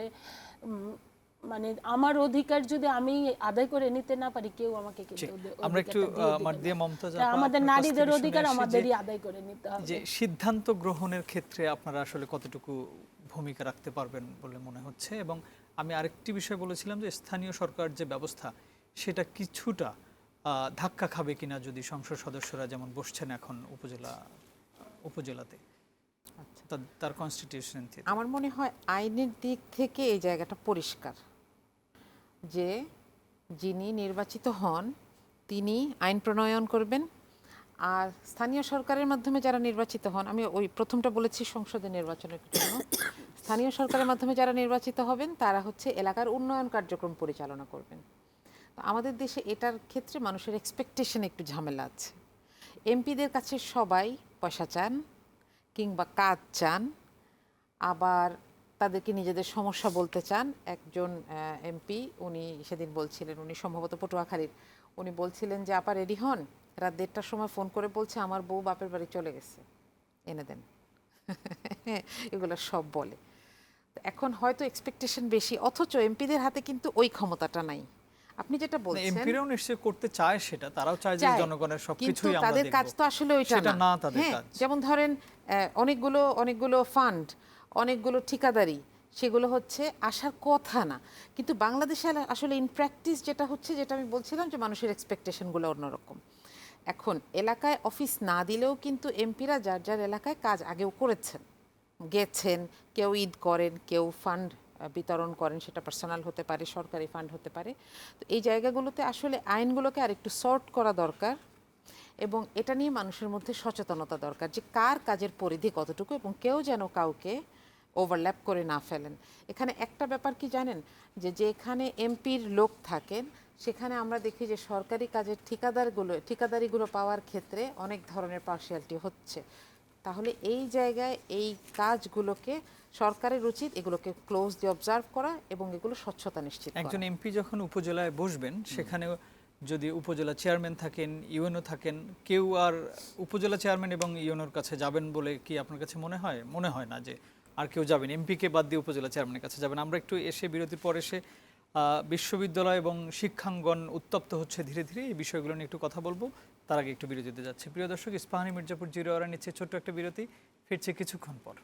মানে আমার অধিকার যদি আমি আদায় করে নিতে না পারি, কেউ আমাকে কিন্তু আমরা একটু মার্দিয়া মমতাজ আপা, আমাদের নারীদের অধিকার আমাদেরই আদায় করে নিতে হবে। যে সিদ্ধান্ত গ্রহণের ক্ষেত্রে আপনারা আসলে কতটুকু ভূমিকা রাখতে পারবেন বলে মনে হচ্ছে, এবং আমি আরেকটি বিষয় বলেছিলাম যে স্থানীয় সরকার যে ব্যবস্থা সেটা কিছুটা ধাক্কা খাবে কিনা যদি সংসদ সদস্যরা যেমন বসছেন এখন উপজেলাতে তার কনস্টিটিউশন থেকে। আমার মনে হয় আইনের দিক থেকে এই জায়গাটা পরিষ্কার যে যিনি নির্বাচিত হন তিনি আইন প্রণয়ন করবেন, আর স্থানীয় সরকারের মাধ্যমে যারা নির্বাচিত হন, আমি ওই প্রথমটা বলেছি সংসদে নির্বাচনের জন্য, স্থানীয় সরকারের মাধ্যমে যারা নির্বাচিত হবেন তারা হচ্ছে এলাকার উন্নয়ন কার্যক্রম পরিচালনা করবেন। তো আমাদের দেশে এটার ক্ষেত্রে মানুষের এক্সপেকটেশন একটু ঝামেলা আছে। এমপিদের কাছে সবাই পয়সা চান কিংবা কাজ চান, আবার তাদেরকে নিজেদের সমস্যা বলতে চান। একজন এমপি উনি সেদিন বলছিলেন, উনি সম্ভবত পটুয়াখালীর, উনি বলছিলেন যে আপা রেডি হন, রাত 1টার সময় ফোন করে বলছে আমার বউ বাপের বাড়ি চলে গেছে, এনে দেন। এগুলো সব বলে। এখন হয়তো এক্সপেকটেশন বেশি, অথচ এমপিদের হাতে কিন্তু ওই ক্ষমতাটা নাই। আপনি যেটা বলছেন এমপিরাও নিশ্চয়ই করতে চায়, সেটা তারাও চায় যে জনগণের সবকিছুই আমরা দেখব, তাদের কাজ তো আসলে ওইটা না তাদের কাজ। যেমন ধরেন অনেকগুলো ফান্ড, অনেকগুলো ঠিকাদারি, সেগুলো হচ্ছে আসার কথা না, কিন্তু বাংলাদেশে আসলে ইন প্র্যাকটিস যেটা হচ্ছে, যেটা আমি বলছিলাম যে মানুষের এক্সপেকটেশনগুলো অন্যরকম। এখন এলাকায় অফিস না দিলেও কিন্তু এমপিরা যার যার এলাকায় কাজ আগেও করেছেন, গেছেন, কেউ ঈদ করেন, কেউ ফান্ড বিতরণ করেন, সেটা পার্সোনাল হতে পারে, সরকারি ফান্ড হতে পারে। তো এই জায়গাগুলোতে আসলে আইনগুলোকে আরেকটু সর্ট করা দরকার, এবং এটা নিয়ে মানুষের মধ্যে সচেতনতা দরকার যে কার কাজের পরিধি কতটুকু, এবং কেউ যেন কাউকে ওভারল্যাপ করে না ফেলেন। এখানে একটা ব্যাপার কি জানেন, যে যেখানে এমপির লোক থাকেন সেখানে আমরা দেখি যে সরকারি কাজের ঠিকাদারিগুলো পাওয়ার ক্ষেত্রে অনেক ধরনের পার্সিয়ালিটি হচ্ছে। তাহলে এই জায়গায় এই কাজগুলোকে সরকারের উচিত এগুলোকে ক্লোজলি অবজার্ভ করা এবং এগুলো স্বচ্ছতা নিশ্চিত করা। একজন এমপি যখন উপজেলায় বসবেন, সেখানেও যদি উপজেলা চেয়ারম্যান থাকেন, ইউএনও থাকেন, কেউ আর উপজেলা চেয়ারম্যান এবং ইউএনওর কাছে যাবেন বলে কি আপনার কাছে মনে হয়? মনে হয় না যে আর কেউ যাবেন, এমপিকে বাদ দিয়ে উপজেলা চেয়ারম্যানের কাছে যাবেন। আমরা একটু বিরতির পর এসে বিশ্ববিদ্যালয় এবং শিক্ষাঙ্গন উত্তপ্ত হচ্ছে ধীরে ধীরে, এই বিষয়গুলো নিয়ে একটু কথা বলবো। তার আগে একটু বিরতিতে যাচ্ছে। প্রিয় দর্শক, ইস্পাহানি মির্জাপুর জিরো আওয়ার নিচ্ছে ছোট্ট একটা বিরতি, ফিরছে কিছুক্ষণ পর।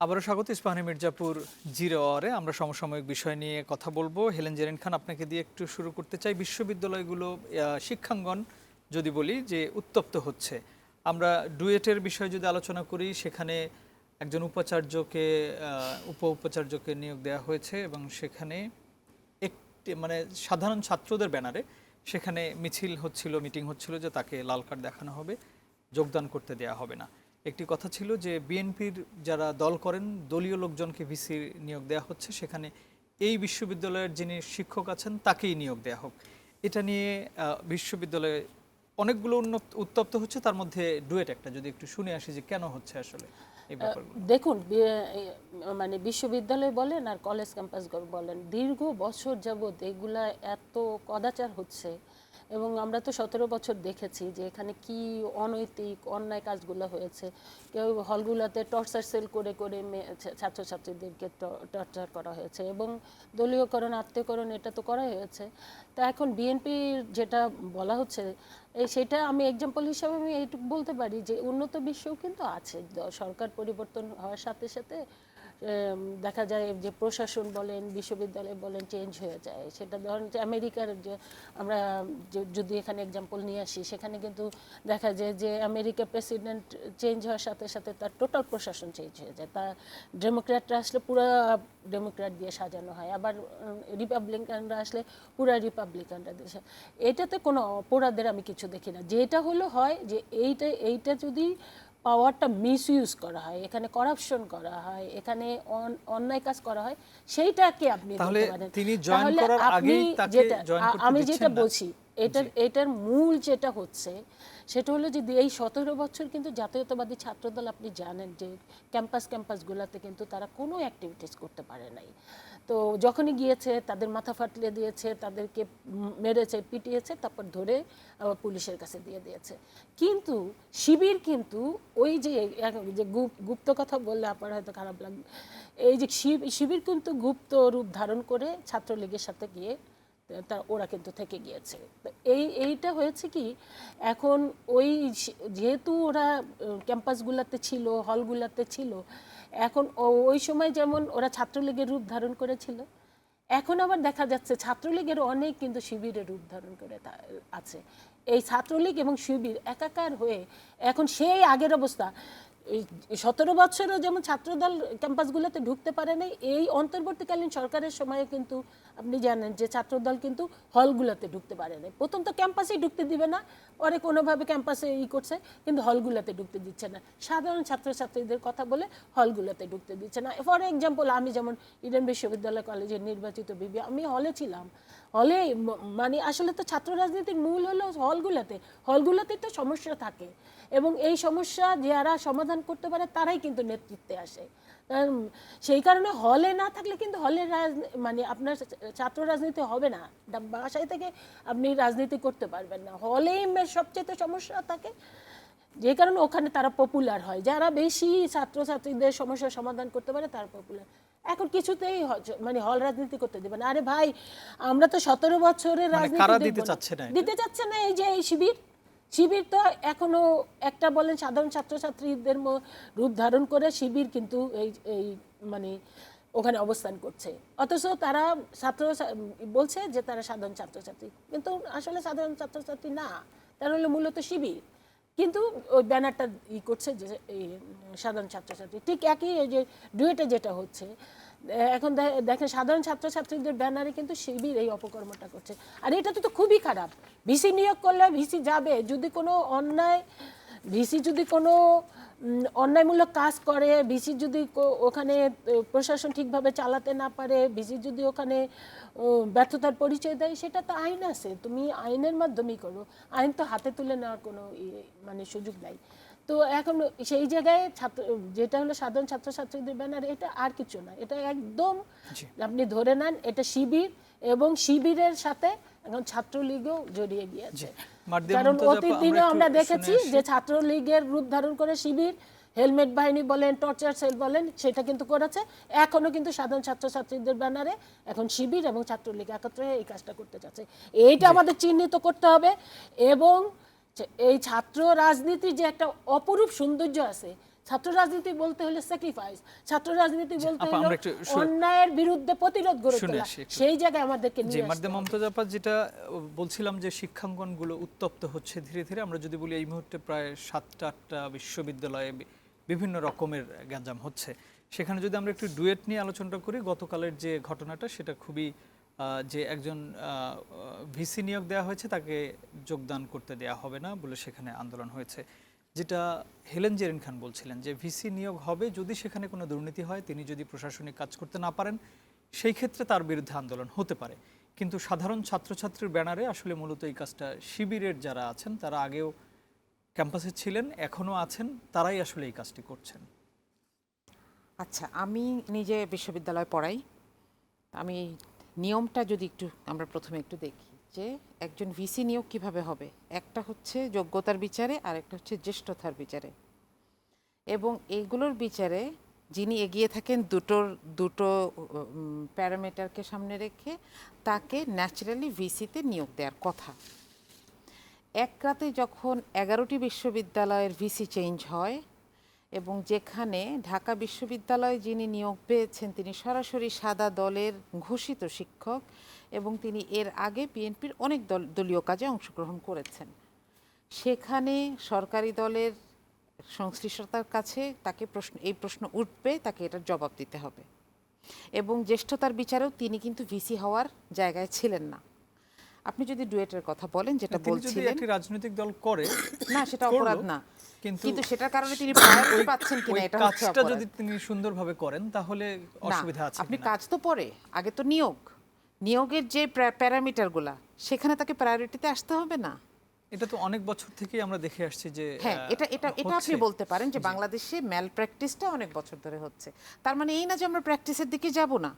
আবারও স্বাগত ইস্পাহানি মির্জাপুর জিরো আওয়ারে। আমরা সমসাময়িক বিষয় নিয়ে কথা বলবো। হেলেন জেরিন খান, আপনাকে দিয়ে একটু শুরু করতে চাই। বিশ্ববিদ্যালয়গুলো শিক্ষাঙ্গন যদি বলি যে উত্তপ্ত হচ্ছে, আমরা ডুয়েটের বিষয়ে যদি আলোচনা করি, সেখানে একজন উপাচার্যকে নিয়োগ দেওয়া হয়েছে এবং সেখানে একটি মানে সাধারণ ছাত্রদের ব্যানারে সেখানে মিটিং হচ্ছিল যে তাকে লাল কার্ড দেখানো হবে, যোগদান করতে দেয়া হবে না। একটি কথা ছিল যে বিএনপির যারা দল করেন, দলীয় লোকজনকে ভিসি নিয়োগ দেওয়া হচ্ছে, সেখানে এই বিশ্ববিদ্যালয়ের যিনি শিক্ষক আছেন তাকেই নিয়োগ দেওয়া হোক। এটা নিয়ে বিশ্ববিদ্যালয়ে অনেকগুলো উত্তপ্ত হচ্ছে, তার মধ্যে ডুয়েট একটা যদি একটু শুনে আসি যে কেন হচ্ছে আসলে এই ব্যাপারগুলো। দেখুন, মানে বিশ্ববিদ্যালয় বলেন আর কলেজ ক্যাম্পাস বলেন, দীর্ঘ বছর যাবৎ এগুলা এত কদাচার হচ্ছে, এবং আমরা তো 17 বছর দেখেছি যে এখানে কি অনৈতিক অন্যায় কাজগুলো হয়েছে। কেউ হলগুলোতে টর্চার সেল করে করে ছাত্রছাত্রীদেরকে টর্চার করা হয়েছে, এবং দলীয়করণ আত্মীয়করণ এটা তো করাই হয়েছে। তা এখন বিএনপির যেটা বলা হচ্ছে, সেটা আমি এক্সাম্পল হিসাবে আমি এইটুকু বলতে পারি যে উন্নত বিশ্বেও কিন্তু আছে, সরকার পরিবর্তন হওয়ার সাথে সাথে দেখা যায় যে প্রশাসন বলেন বিশ্ববিদ্যালয় বলেন চেঞ্জ হয়ে যায়। সেটা ধরেন যে আমেরিকার যে আমরা যদি এখানে এক্সাম্পল নিয়ে আসি, সেখানে কিন্তু দেখা যায় যে আমেরিকার প্রেসিডেন্ট চেঞ্জ হওয়ার সাথে সাথে তার টোটাল প্রশাসন চেঞ্জ হয়ে যায়। তা ডেমোক্র্যাটরা আসলে পুরো ডেমোক্র্যাট দিয়ে সাজানো হয়, আবার রিপাবলিকানরা আসলে পুরা রিপাবলিকানরা দিয়ে। এটাতে কোনো অপরাধের আমি কিছু দেখি না। যেটা হলো হয় যে এইটা যদি পাওয়ারটা মিসইউজ করা হয়, এখানে করাপশন করা হয়, এখানে অন্যায় কাজ করা হয়, সেইটাকে আপনি তাহলে দেখতে পারেন। তিনি জয়েন তাহলে করার আপনি আগেই তাকে যেটা জয়েন করতে আমি দিচ্ছেন যেটা না? বলছি, এটার মূল যেটা হচ্ছে সেটা হলো যে এই 17 বছর কিন্তু জাতীয়তাবাদী ছাত্রদল, আপনি জানেন যে ক্যাম্পাসগুলোতে কিন্তু তারা কোনো অ্যাক্টিভিটিস করতে পারে নাই। তো যখনই গিয়েছে তাদের মাথা ফাটলে দিয়েছে, তাদেরকে মেরেছে, পিটিয়েছে, তারপর ধরে আবার পুলিশের কাছে দিয়ে দিয়েছে। কিন্তু শিবির কিন্তু ওই যে গুপ্ত কথা বললে আপনার হয়তো খারাপ লাগবে, এই যে শিবির কিন্তু গুপ্ত রূপ ধারণ করে ছাত্রলীগের সাথে গিয়ে ওরা কিন্তু থেকে গিয়েছে। এইটা হয়েছে কি, এখন ওই যেহেতু ওরা ক্যাম্পাসগুলোতে ছিল, হলগুলোতে ছিল, এখন ওই সময় যেমন ওরা ছাত্রলীগের রূপ ধারণ করেছিল, এখন আবার দেখা যাচ্ছে ছাত্রলীগের অনেক কিন্তু শিবিরের রূপ ধারণ করে আছে। এই ছাত্রলীগ এবং শিবির একাকার হয়ে এখন সেই আগের অবস্থা। 17 বছরও যেমন ছাত্রদল ক্যাম্পাসগুলোতে ঢুকতে পারে নাই, এই অন্তর্বর্তীকালীন সরকারের সময়ে কিন্তু আপনি জানেন যে ছাত্রদল কিন্তু হলগুলোতে ঢুকতে পারে নাই। প্রথম তো ক্যাম্পাসেই ঢুকতে দিবে না, পরে কোনোভাবে ক্যাম্পাসে করছে, কিন্তু হলগুলোতে ঢুকতে দিচ্ছে না। সাধারণ ছাত্রছাত্রীদের কথা বলে হলগুলোতে ঢুকতে দিচ্ছে না। ফর এক্সাম্পল, আমি যেমন ইডেন বিশ্ববিদ্যালয় কলেজের নির্বাচিত বিবি, আমি হলে ছিলাম। হলে মানে আসলে তো ছাত্র রাজনীতির মূল হলো হলগুলোতেই তো সমস্যা থাকে, এবং এই সমস্যা যারা সমাধান করতে পারে তারাই কিন্তু নেতৃত্বে আসে। সেই কারণে হলে না থাকলে কিন্তু হলের মানে আপনার ছাত্র রাজনীতি হবে না, বাসায় থেকে আপনি রাজনীতি করতে পারবেন না। হলেই সবচেয়ে সমস্যা থাকে, যে কারণে ওখানে তারা পপুলার হয়। যারা বেশি ছাত্রছাত্রীদের সমস্যার সমাধান করতে পারে তারা পপুলার। এখন কিছুতেই মানে হল রাজনীতি করতে দেবে না। আরে ভাই, আমরা তো 17 বছরের রাজনীতি দিতে চাচ্ছে না। এই যে এই শিবির তো এখনো একটা বলেন সাধারণ ছাত্রছাত্রীদের রূপ ধারণ করে শিবির কিন্তু এই মানে ওখানে অবস্থান করছে, অথচ তারা বলছে যে তারা সাধারণ ছাত্রছাত্রী, কিন্তু আসলে সাধারণ ছাত্রছাত্রী না, তারা হলো মূলত শিবির। কিন্তু ওই ব্যানারটা করছে যে এই সাধারণ ছাত্রছাত্রী। ঠিক একই এই যে ডুয়েটে যেটা হচ্ছে এখন, দেখেন সাধারণ ছাত্রছাত্রীদের ব্যানারে কিন্তু শিবির এই অপকর্মটা করছে। আর এটা তো খুবই খারাপ। ভিসি নিয়োগ করলে ভিসি যাবে, যদি কোনো ভিসি যদি কোনো অন্যায়মূলক কাজ করে, ভিসি যদি ওখানে প্রশাসন ঠিকভাবে চালাতে না পারে, ভিসি যদি ওখানে ব্যর্থতার পরিচয় দেয়, সেটা তো আইন আছে, তুমি আইনের মাধ্যমেই করো। আইন তো হাতে তুলে নেওয়ার কোনো মানে সুযোগ নাই। তো এখন সেই জায়গায় যেটা হলো সাধারণ ছাত্রছাত্রীদের ব্যানার, এটা আর কিছু না, এটা একদম আপনি ধরে নেন এটা শিবির, এবং শিবিরের সাথে এখন ছাত্রলীগও জড়িয়ে গিয়েছে। কারণ অতীত দিনে আমরা দেখেছি যে ছাত্রলীগের রূপ ধারণ করে শিবির, হেলমেট বাহিনী বলেন, টর্চার সেল বলেন, সেটা কিন্তু করেছে। এখনো কিন্তু সাধারণ ছাত্রছাত্রীদের ব্যানারে এখন শিবির এবং ছাত্রলীগ একত্রে এই কাজটা করতে চাচ্ছে। এইটা আমাদের চিহ্নিত করতে হবে। এবং এই ছাত্র রাজনীতির যে একটা অপরূপ সৌন্দর্য আছে, ছাত্র রাজনীতি বলতে হলে স্যাক্রিফাইস, ছাত্র রাজনীতি বলতে হলে অন্যায়ের বিরুদ্ধে প্রতিরোধ গড়ে তোলা, সেই জায়গায় আমাদেরকে নিয়ে আসতে হবে। মমতাজ আপা, যেটা বলছিলাম যে শিক্ষাঙ্গনগুলো উত্তপ্ত হচ্ছে ধীরে ধীরে, আমরা যদি বলি এই মুহূর্তে প্রায় 7-8টা বিশ্ববিদ্যালয়ে বিভিন্ন রকমের গ্যাঞ্জাম হচ্ছে, সেখানে যদি আমরা একটু ডুয়েট নিয়ে আলোচনা করি, গতকালের যে ঘটনাটা সেটা খুবই, যে একজন ভিসি নিয়োগ দেওয়া হয়েছে তাকে যোগদান করতে দেওয়া হবে না বলে সেখানে আন্দোলন হয়েছে। যেটা হেলেন জেরিন খান বলছিলেন যে ভিসি নিয়োগ হবে যদি সেখানে কোনো দুর্নীতি হয়, তিনি যদি প্রশাসনিক কাজ করতে না পারেন, সেই ক্ষেত্রে তার বিরুদ্ধে আন্দোলন হতে পারে। কিন্তু সাধারণ ছাত্রছাত্রীর ব্যানারে আসলে মূলত এই কাজটা শিবিরের যারা আছেন, তারা আগেও ক্যাম্পাসে ছিলেন, এখনও আছেন, তারাই আসলে এই কাজটি করছেন। আচ্ছা, আমি নিজে বিশ্ববিদ্যালয়ে পড়াই। আমি নিয়মটা যদি আমরা প্রথমে একটু দেখি যে একজন ভিসি নিয়োগ কিভাবে হবে। একটা হচ্ছে যোগ্যতার বিচারে, আর একটা হচ্ছে জ্যেষ্ঠতার বিচারে, এবং এইগুলোর বিচারে যিনি এগিয়ে থাকেন দুটো প্যারামিটারকে সামনে রেখে তাকে ন্যাচারালি ভিসিতে নিয়োগ দেওয়ার কথা। এক রাতে যখন 11টি বিশ্ববিদ্যালয়ের ভিসি চেঞ্জ হয় এবং যেখানে ঢাকা বিশ্ববিদ্যালয়ে যিনি নিয়োগ পেয়েছেন তিনি সরাসরি সাদা দলের ঘোষিত শিক্ষক এবং তিনি এর আগে বিএনপির অনেক দলীয় কাজে অংশগ্রহণ করেছেন। সেখানে সরকারি দলের সংশ্লিষ্টতার কাছে তাকে এই প্রশ্ন উঠবে, তাকে এটার জবাব দিতে হবে। এবং জ্যেষ্ঠতার বিচারেও তিনি কিন্তু ভিসি হওয়ার জায়গায় ছিলেন না। আপনি যদি ডুয়েটের কথা বলেন, যেটা বলছিলেন, একটি রাজনৈতিক দল করে না সেটা অপরাধ না, কিন্তু সেটার কারণে তিনি প্রায়োরিটি পাচ্ছেন কিনা এটা হচ্ছে কাজটা অপরাধ। যদি তিনি সুন্দরভাবে করেন তাহলে অসুবিধা আছে। আপনি কাজ তো পরে, আগে তো নিয়োগের যে প্যারামিটারগুলা সেখানে তাকে প্রায়োরিটিতে আসতে হবে না? এটা তো অনেক বছর থেকেই আমরা দেখে আসছি যে হ্যাঁ, এটা আপনি বলতে পারেন যে বাংলাদেশে ম্যাল প্র্যাকটিসটা অনেক বছর ধরে হচ্ছে। তার মানে এই না যে আমরা প্র্যাকটিসের দিকে যাব না।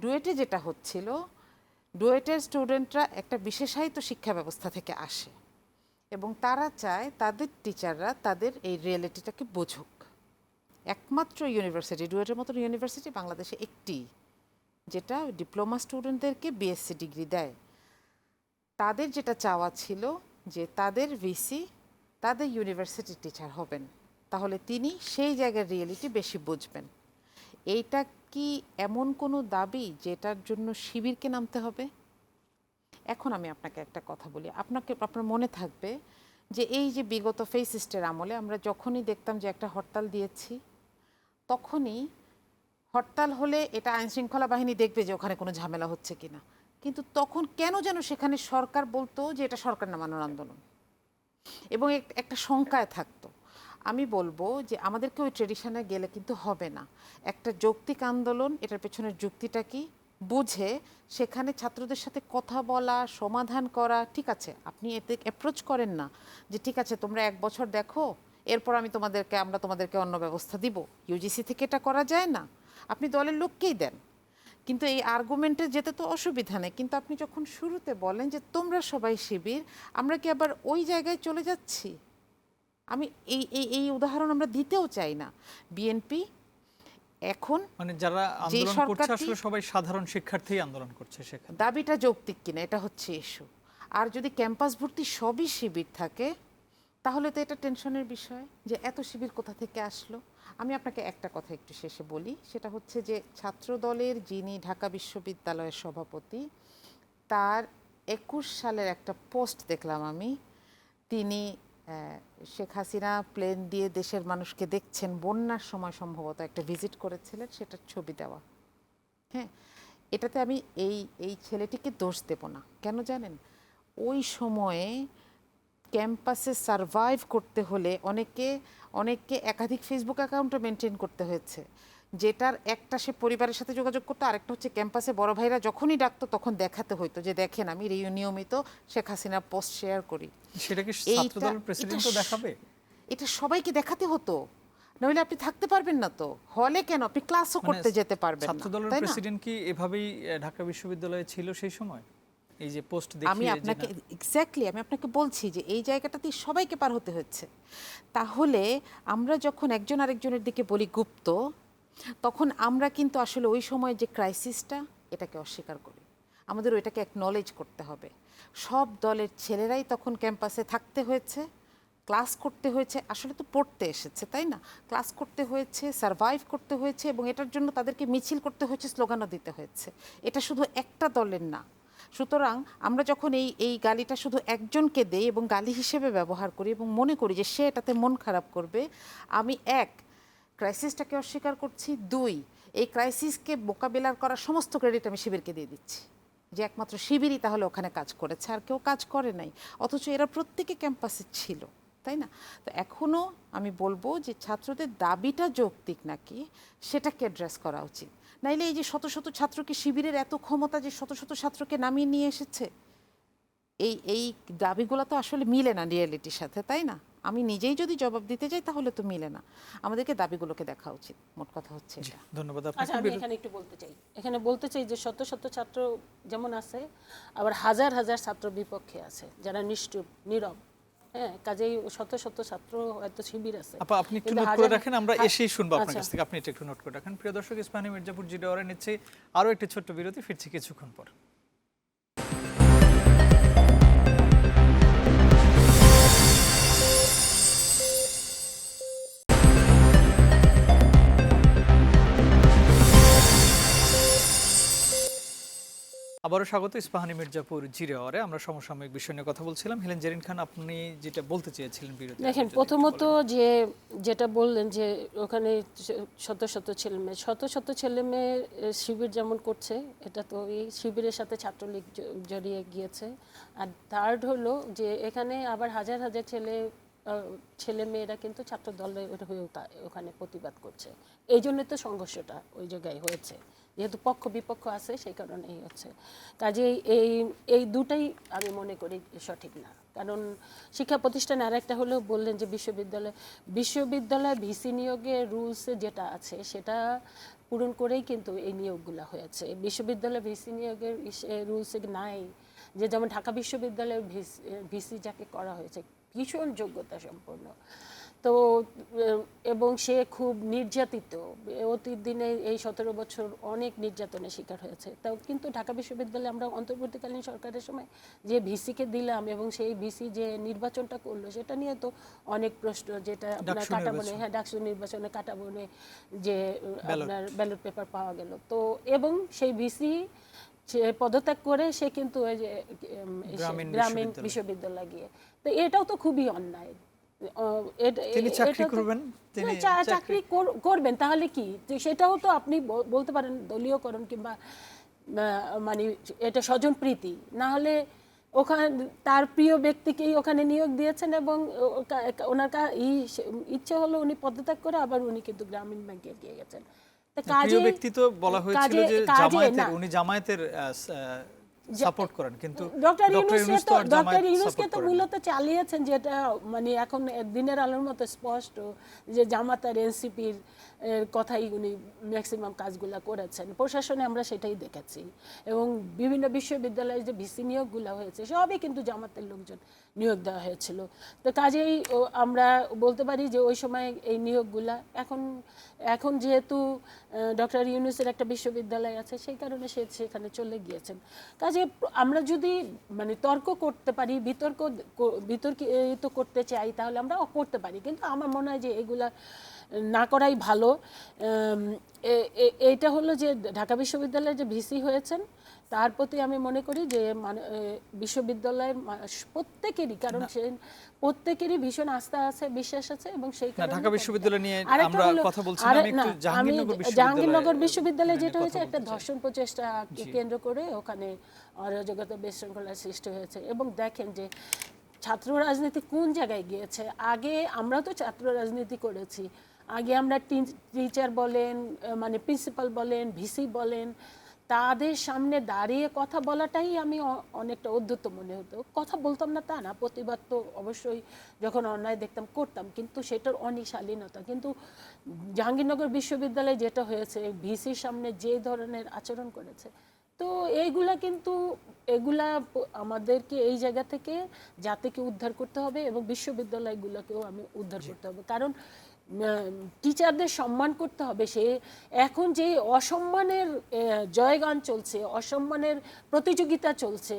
ডুয়েটে যেটা হচ্ছিল, ডুয়েটের স্টুডেন্টরা একটা বিশেষায়িত শিক্ষা ব্যবস্থা থেকে আসে এবং তারা চায় তাদের টিচাররা তাদের এই রিয়েলিটিটাকে বুঝুক। একমাত্র ইউনিভার্সিটি, ডুয়েটের মতো ইউনিভার্সিটি বাংলাদেশে একটি, যেটা ডিপ্লোমা স্টুডেন্টদেরকে বিএসসি ডিগ্রি দেয়। তাদের যেটা চাওয়া ছিল যে তাদের ভিসি তাদের ইউনিভার্সিটির টিচার হবেন, তাহলে তিনি সেই জায়গার রিয়েলিটি বেশি বুঝবেন। এইটা কি এমন কোনো দাবি যেটার জন্য শিবিরকে নামতে হবে? এখন আমি আপনাকে একটা কথা বলি, আপনার মনে থাকবে যে এই যে বিগত ফেসিস্টের আমলে আমরা যখনই দেখতাম যে একটা হরতাল দিয়েছি, তখনই হরতাল হলে এটা আইনশৃঙ্খলা বাহিনী দেখবে যে ওখানে কোনো ঝামেলা হচ্ছে কিনা, কিন্তু তখন কেন যেন সেখানে সরকার বলতো যে এটা সরকার নামানোর আন্দোলন এবং একটা শঙ্কায় থাকতো। আমি বলবো যে আমাদেরকে ওই ট্রেডিশনে গেলে কিন্তু হবে না। একটা যৌক্তিক আন্দোলন, এটার পেছনের যুক্তিটা কি বুঝে সেখানে ছাত্রদের সাথে কথা বলা, সমাধান করা। ঠিক আছে, আপনি এতে অ্যাপ্রোচ করেন না যে ঠিক আছে তোমরা 1 বছর দেখো, এরপর আমরা তোমাদেরকে অন্য ব্যবস্থা দিব। ইউজিসি থেকে এটা করা যায় না, আপনি দলের লোককেই দেন। কিন্তু এই আর্গুমেন্টে যেতে তো অসুবিধা নেই, কিন্তু আপনি যখন শুরুতে বলেন যে তোমরা সবাই শিবির, আমরা কি আবার ওই জায়গায় চলে যাচ্ছি? আমি এই উদাহরণ আমরা দিতেও চাই না। বিএনপি এখন মানে যারা আন্দোলন করছে আসলে সবাই সাধারণ শিক্ষার্থী আন্দোলন করছে, সেখানে দাবিটা যৌক্তিক কিনা এটা হচ্ছে ইস্যু। আর যদি ক্যাম্পাস ভর্তি সবই শিবির থাকে তাহলে তো এটা টেনশনের বিষয় যে এত শিবির কোথা থেকে আসলো। আমি আপনাকে একটা কথা একটু শেষে বলি, সেটা হচ্ছে যে ছাত্র দলের যিনি ঢাকা বিশ্ববিদ্যালয়ের সভাপতি, তার 21 সালের একটা পোস্ট দেখলাম আমি। তিনি শেখ হাসিনা প্লেন দিয়ে দেশের মানুষকে দেখছেন, বন্যার সময় সম্ভবত একটা ভিজিট করেছিলেন, সেটার ছবি দেওয়া। হ্যাঁ, এটাতে আমি এই ছেলেটিকে দোষ দেব না। কেন জানেন? ওই সময়ে ক্যাম্পাসে সারভাইভ করতে হলে অনেককে একাধিক ফেসবুক অ্যাকাউন্টও মেনটেন করতে হয়েছে, যেটার একটা সে পরিবারের সাথে যোগাযোগ করতো, আরেকটা হচ্ছে ক্যাম্পাসে বড় ভাইরা যখনই ডাকতো তখন দেখাতে হইতো যে দেখেন আমি নিয়মিত শেখ হাসিনা পোস্ট শেয়ার করি। সেটা কি ছাত্রদলের প্রেসিডেন্টও দেখাবে? এটা সবাইকে দেখাতে হতো, নইলে আপনি থাকতে পারবেন না। তো হলে কেন আপনি ক্লাসও করতে যেতে পারবেন না? ছাত্রদলের প্রেসিডেন্ট কি এভাবেই ঢাকা বিশ্ববিদ্যালয়ে ছিল সেই সময়? এই যে পোস্ট আমি আপনাকে বলছি যে এই জায়গাটাতে সবাইকে পার হতে হচ্ছে। তাহলে আমরা যখন একজন আরেকজনের দিকে বলি গুপ্ত, তখন আমরা কিন্তু আসলে ওই সময় যে ক্রাইসিসটা এটাকে অস্বীকার করি। আমাদের ওইটাকে অ্যাকনলেজ করতে হবে। সব দলের ছেলেরাই তখন ক্যাম্পাসে থাকতে হয়েছে, ক্লাস করতে হয়েছে, আসলে তো পড়তে এসেছে তাই না, ক্লাস করতে হয়েছে, সারভাইভ করতে হয়েছে এবং এটার জন্য তাদেরকে মিছিল করতে হয়েছে, স্লোগানও দিতে হয়েছে। এটা শুধু একটা দলের না। সুতরাং আমরা যখন এই গালিটা শুধু একজনকে দেই এবং গালি হিসেবে ব্যবহার করি এবং মনে করি যে সে এটাতে মন খারাপ করবে, আমি ক্রাইসিসটাকে অস্বীকার করছি, 2 এই ক্রাইসিসকে মোকাবিলার করার সমস্ত ক্রেডিট আমি শিবিরকে দিয়ে দিচ্ছি যে একমাত্র শিবিরই তাহলে ওখানে কাজ করেছে, আর কেউ কাজ করে নাই, অথচ এরা প্রত্যেকে ক্যাম্পাসে ছিল তাই না? তো এখনও আমি বলবো যে ছাত্রদের দাবিটা যৌক্তিক নাকি সেটাকে অ্যাড্রেস করা উচিত। নাইলে এই যে শত শত ছাত্রকে, শিবিরের এত ক্ষমতা যে শত শত ছাত্রকে নামিয়ে নিয়ে এসেছে, এই দাবিগুলো তো আসলে মিলে না রিয়েলিটির সাথে তাই না? আমি নিজেই যদি জবাব দিতে যাই তাহলে তো মিলে না। আমাদেরকে দাবিগুলোকে দেখা উচিত, মোট কথা হচ্ছে এটা। ধন্যবাদ আচ্ছা, আমি এখানে একটু বলতে চাই যে শত শত ছাত্র যেমন আছে, আবার হাজার হাজার ছাত্র বিপক্ষে আছে যারা নিষ্ঠুর নীরব। হ্যাঁ, কাজেই শত শত ছাত্র হয়তো শিবির আছে। আপনি একটু নোট করে রাখেন, আমরা এসেই শুনবো আপনার কাছ থেকে। আপনি এটা একটু নোট করে রাখেন। প্রিয় দর্শক, ইস্পাহানী মির্জাপুর জিরো আওয়ারে নিচ্ছে আরও একটি ছোট্ট বিরতি, ফিরছি কিছুক্ষণ পর। আবারও স্বাগত ইস্পাহানি মির্জাপুর জিরো আওয়ারে। আমরা সমসাময়িক বিষয় নিয়ে কথা বলছিলাম। হেলেন জেরিন খান, আপনি যেটা বলতে চেয়েছিলেন বিরতি। দেখেন, প্রথমত যেটা বললেন যে ওখানে শত শত ছেলে মেয়ে শিবির যেমন করছে, এটা তো এই শিবিরের সাথে ছাত্রলীগ জড়িয়ে গিয়েছে। আর থার্ড হলো যে এখানে আবার হাজার হাজার ছেলে মেয়েরা কিন্তু ছাত্র দলের হয়ে ওখানে প্রতিবাদ করছে। এই জন্য তো সংঘর্ষটা ওই জায়গায় হয়েছে, যেহেতু পক্ষ বিপক্ষ আছে, সেই কারণেই হচ্ছে। কাজেই এই দুটাই আমি মনে করি সঠিক না। কারণ শিক্ষা প্রতিষ্ঠান আর একটা হলেও বললেন যে বিশ্ববিদ্যালয় ভিসি নিয়োগের রুলসে যেটা আছে সেটা পূরণ করেই কিন্তু এই নিয়োগগুলো হয়েছে। বিশ্ববিদ্যালয় ভিসি নিয়োগের রুলসে নাই যে যেমন ঢাকা বিশ্ববিদ্যালয়ের ভিসি যাকে করা হয়েছে ভীষণ যোগ্যতা সম্পন্ন, তো এবং সে খুব নির্যাতিত, অতীত দিনে এই 17 বছর অনেক নির্যাতনের শিকার হয়েছে। তাও কিন্তু ঢাকা বিশ্ববিদ্যালয়ে আমরা অন্তর্বর্তীকালীন সরকারের সময় যে ভিসিকে দিলাম এবং সেই ভিসি যে নির্বাচনটা করলো সেটা নিয়ে তো অনেক প্রশ্ন, যেটা আপনার কাটাবনে, ডাকসু নির্বাচনে কাটাবনে যে আপনার ব্যালট পেপার পাওয়া গেল, তো এবং সেই ভিসি সে পদত্যাগ করে সে কিন্তু ওই যে গ্রামীণ বিশ্ববিদ্যালয়ে গিয়ে, তো এটাও তো খুবই অন্যায়। চাকরি করবেন তাহলে কি, সেটাও তো আপনি বলতে পারেন দলীয়করণ কিংবা মানে এটা স্বজনপ্রীতি, না হলে ওখানে তার প্রিয় ব্যক্তিকেই ওখানে নিয়োগ দিয়েছেন এবং ওনার ইচ্ছে হলো উনি পদত্যাগ করে আবার উনি কিন্তু গ্রামীণ ব্যাংকে গিয়ে গেছেন। প্রিয় ব্যক্তি তো বলা হয়েছিল যে উনি জামায়াতের সাপোর্ট করেন, কিন্তু ডক্টর ইউনূসকে তো মূলত চালিয়েছেন, যেটা মানে এখন দিনের আলোর মতো স্পষ্ট যে জামাত আর এনসিপির কথাই উনি ম্যাক্সিমাম কাজগুলো করেছেন। প্রশাসনে আমরা সেটাই দেখেছি এবং বিভিন্ন বিশ্ববিদ্যালয়ে যে ভিসি নিয়োগগুলো হয়েছে সবই কিন্তু জামাতের লোকজন নিয়োগ দেওয়া হয়েছিল। তো কাজেই আমরা বলতে পারি যে ওই সময় এই নিয়োগগুলা এখন যেহেতু ডক্টর ইউনূসের একটা বিশ্ববিদ্যালয় আছে সেই কারণে সেখানে চলে গিয়েছেন। কাজে আমরা যদি মানে তর্ক করতে পারি, বিতর্কিত করতে চাই, তাহলে আমরা করতে পারি, কিন্তু আমার মনে হয় যে এগুলা না করাই ভালো। এইটা হলো যে ঢাকা বিশ্ববিদ্যালয়ের যে ভিসি হয়েছেন তার প্রতি আমি মনে করি যে বিশ্ববিদ্যালয়ের প্রত্যেকেরই, কারণ সে প্রত্যেকেরই ভীষণ আস্থা আছে, বিশ্বাস আছে এবং সেই কারণে ঢাকা বিশ্ববিদ্যালয় নিয়ে আমরা কথা বলছিলাম। একটু জাহাঙ্গীরনগর বিশ্ববিদ্যালয়ে যেটা হয়েছে একটা ধর্ষণ প্রচেষ্টা কেন্দ্র করে ওখানে অরাজকতা বিশৃঙ্খলার সৃষ্টি হয়েছে। এবং দেখেন যে ছাত্র রাজনীতি কোন জায়গায় গিয়েছে। আগে আমরা তো ছাত্র রাজনীতি করেছি, আগে আমরা টিচার বলেন, মানে প্রিন্সিপাল বলেন, ভিসি বলেন, তাদের সামনে দাঁড়িয়ে কথা বলাটাই আমি অনেকটা অদ্ভুত মনে হতো। কথা বলতাম না তা না, প্রতিবাদ তো অবশ্যই যখন অন্যায় দেখতাম করতাম, কিন্তু সেটার অনেক শালীনতা। কিন্তু জাহাঙ্গীরনগর বিশ্ববিদ্যালয়ে যেটা হয়েছে, ভিসির সামনে যে ধরনের আচরণ করেছে, তো এগুলা আমাদেরকে এই জায়গা থেকে জাতিকে উদ্ধার করতে হবে এবং বিশ্ববিদ্যালয়গুলোকেও আমি উদ্ধার করতে হবে। কারণ টিচারদের সম্মান করতে হবে। সে এখন যে অসম্মানের জয়গান চলছে, অসম্মানের প্রতিযোগিতা চলছে,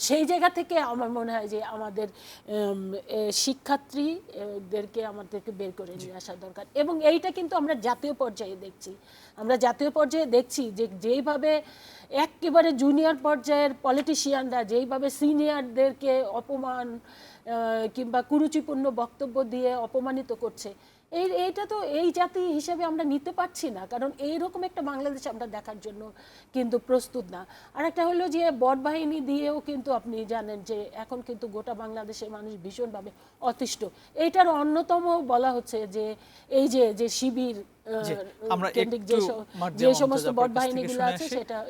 সেই জায়গা থেকে আমার মনে হয় যে আমাদের শিক্ষার্থীদেরকে আমাদেরকে বের করে নিয়ে আসা দরকার। এবং এইটা কিন্তু আমরা জাতীয় পর্যায়ে দেখছি যে যেইভাবে একেবারে জুনিয়র পর্যায়ের পলিটিশিয়ানরা যেইভাবে সিনিয়রদেরকে অপমান কিংবা কুরুচিপূর্ণ বক্তব্য দিয়ে অপমানিত করছে, এইটা তো এই জাতি হিসেবে আমরা নিতে পারছি না। কারণ এইরকম একটা বাংলাদেশ আমরা দেখার জন্য কিন্তু প্রস্তুত না। আর একটা হলো যে বট বাহিনী দিয়েও কিন্তু আপনি জানেন যে এখন কিন্তু গোটা বাংলাদেশের মানুষ ভীষণভাবে অতিষ্ঠ। এইটার অন্যতম বলা হচ্ছে যে এই যে শিবির যে সমস্ত বট বাহিনীগুলো আছে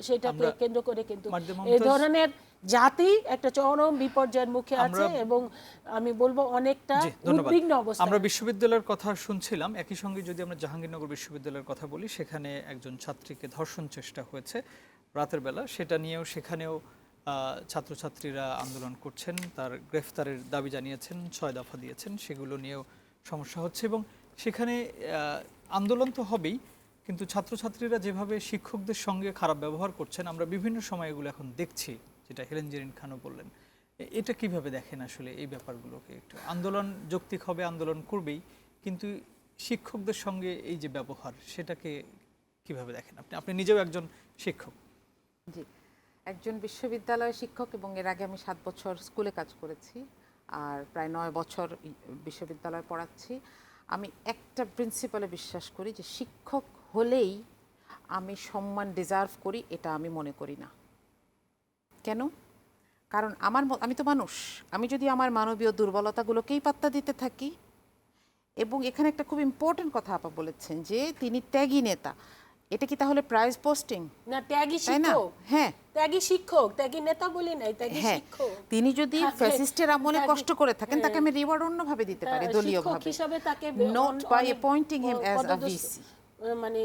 সেটাকে কেন্দ্র করে কিন্তু এই ধরনের জাতি একটা চরম বিপর্যয়ের মুখে আছে এবং আমি বলবো অনেকটা উদ্বিগ্ন অবস্থা। আমরা বিশ্ববিদ্যালয়ের কথা শুনছিলাম, একই সঙ্গে যদি আমরা জাহাঙ্গীরনগর বিশ্ববিদ্যালয়ের কথা বলি, সেখানে একজন ছাত্রীকে ধর্ষণ চেষ্টা হয়েছে রাতের বেলা। সেটা নিয়েও সেখানেও ছাত্রছাত্রীরা আন্দোলন করছেন, তার গ্রেফতারের দাবি জানিয়েছেন, 6 দফা দিয়েছেন, সেগুলো নিয়েও সমস্যা হচ্ছে। এবং সেখানে আন্দোলন তো হবেই, কিন্তু ছাত্রছাত্রীরা যেভাবে শিক্ষকদের সঙ্গে খারাপ ব্যবহার করছেন আমরা বিভিন্ন সময় এগুলো এখন দেখছি, যেটা হেলেন জেরিন খানও বললেন। এটা কিভাবে দেখেন আসলে এই ব্যাপারগুলোকে? একটু আন্দোলন যৌক্তিক হবে, আন্দোলন করবেই, কিন্তু শিক্ষকদের সঙ্গে এই যে ব্যবহার সেটাকে কিভাবে দেখেন আপনি নিজেও একজন শিক্ষক? জি, একজন বিশ্ববিদ্যালয় শিক্ষক এবং এর আগে আমি 7 বছর স্কুলে কাজ করেছি আর প্রায় 9 বছর বিশ্ববিদ্যালয়ে পড়াচ্ছি। আমি একটা প্রিন্সিপালে বিশ্বাস করি যে শিক্ষক হলেই আমি সম্মান ডিজার্ভ করি, এটা আমি মনে করি না। কেন? কারণ আমি তো মানুষ, আমি যদি আমার মানবীয় দুর্বলতাগুলোকেই পাত্তা দিতে থাকি, এবং এখানে একটা খুব ইম্পর্টেন্ট কথা আপা বলেছেন যে তিনি ত্যাগী নেতা, এটা কি তাহলে প্রাইজ পোস্টিং? না, ত্যাগী তাই না? শিক্ষক। হ্যাঁ, ত্যাগী শিক্ষক, ত্যাগী নেতা বলি নাই, ত্যাগী হ্যাঁ, শিক্ষক। তিনি যদি ফ্যাসিস্টের আমলে ত্যাগী- কষ্ট করে থাকেন তাকে আমি রিওয়ার্ড অন্যভাবে দিতে পারি, দলীয়ভাবে, শিক্ষক হিসাবে তাকে নট বাই অনেক অ্যাপয়েন্টিং হিম অ্যাজ আ পদদস্ত- ভিসি। মানে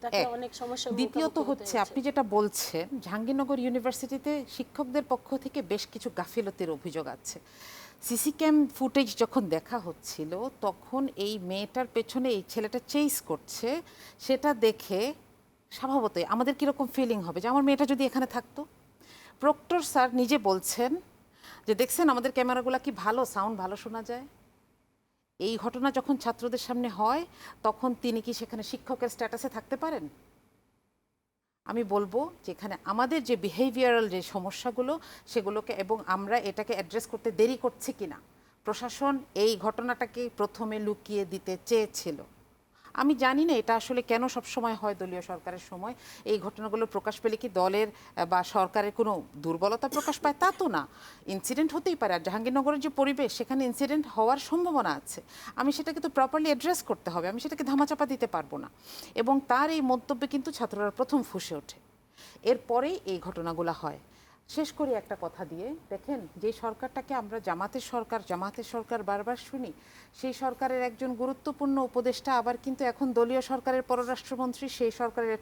তাকে এক। অনেক সমস্যা দ্বিতীয়ত হচ্ছে আপনি যেটা বলছেন, জাহাঙ্গীরনগর ইউনিভার্সিটিতে শিক্ষকদের পক্ষ থেকে বেশ কিছু গাফিলতির অভিযোগ আছে। সিসি ক্যাম ফুটেজ যখন দেখা হচ্ছিল তখন এই মেয়েটার পেছনে এই ছেলেটা চেইস করছে, সেটা দেখে স্বভাবতই আমাদের কীরকম ফিলিং হবে যে আমার মেয়েটা যদি এখানে থাকতো। প্রক্টর স্যার নিজে বলছেন যে দেখছেন আমাদের ক্যামেরাগুলো কি ভালো, সাউন্ড ভালো শোনা যায়। এই ঘটনা যখন ছাত্রদের সামনে হয় তখন তিনি কি সেখানে শিক্ষকের স্ট্যাটাসে থাকতে পারেন? আমি বলবো যে এখানে আমাদের যে বিহেভিয়ারাল যে সমস্যাগুলো সেগুলোকে, এবং আমরা এটাকে অ্যাড্রেস করতে দেরি করছি কিনা। প্রশাসন এই ঘটনাটাকে প্রথমে লুকিয়ে দিতে চেয়েছিল। আমি জানি না এটা আসলে কেন সবসময় হয় দলীয় সরকারের সময়। এই ঘটনাগুলো প্রকাশ পেলে কি দলের বা সরকারের কোনো দুর্বলতা প্রকাশ পায়? তা তো না, ইনসিডেন্ট হতেই পারে। আর জাহাঙ্গীরনগরের যে পরিবেশ, সেখানে ইনসিডেন্ট হওয়ার সম্ভাবনা আছে। আমি সেটাকে তো প্রপারলি অ্যাড্রেস করতে হবে, আমি সেটাকে ধামাচাপা দিতে পারবো না। এবং তার এই মন্তব্যে কিন্তু ছাত্ররা প্রথম ফুঁসে ওঠে, এরপরেই এই ঘটনাগুলো হয়। শেষ করি একটা কথা দিয়ে, দেখেন যে সরকারটাকে আমরা জামাতের সরকার বারবার শুনি, সেই সরকারের একজন গুরুত্বপূর্ণ উপদেষ্টা আবার কিন্তু এখন দলীয় সরকারের পররাষ্ট্রমন্ত্রী। সেই সরকারের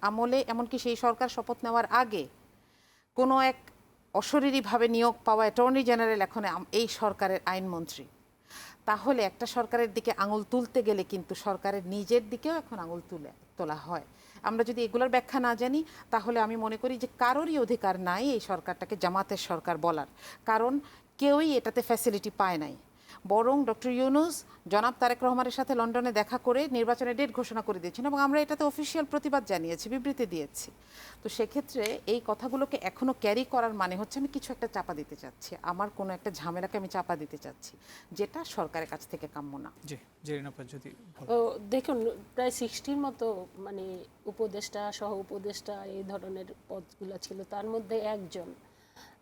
আমলে, এমনকি সেই সরকার শপথ নেওয়ার আগে কোনো এক অশরীরীভাবে নিয়োগ পাওয়া অ্যাটর্নি জেনারেল এখন এই সরকারের আইনমন্ত্রী। তাহলে একটা সরকারের দিকে আঙুল তুলতে গেলে কিন্তু সরকারের নিজের দিকেও এখন আঙুল তোলা হয়। আমরা যদি এগুলোর ব্যাখ্যা না জানি তাহলে আমি মনে করি যে কারোরই অধিকার নাই এই সরকারটাকে জামাতের সরকার বলার, কারণ কেউই এটাতে ফ্যাসিলিটি পায় নাই। বরং ডক্টর ইউনূস জনাব তারেক রহমানের সাথে লন্ডনে দেখা করে নির্বাচনের ডেট ঘোষণা করে দিয়েছেন, এবং আমরা এটাতে অফিসিয়াল প্রতিবাদ জানিয়েছি, বিবৃতি দিয়েছি। তো সেক্ষেত্রে এই কথাগুলোকে এখনও ক্যারি করার মানে হচ্ছে আমি কিছু একটা চাপা দিতে চাচ্ছি, আমার কোনো একটা ঝামেলাকে আমি চাপা দিতে চাচ্ছি, যেটা সরকারের কাছ থেকে কাম্য না। জি, জেরিন আপা যদি দেখুন, প্রায় 60-র মতো মানে উপদেষ্টা, সহ উপদেষ্টা এই ধরনের পদগুলো ছিল। তার মধ্যে একজন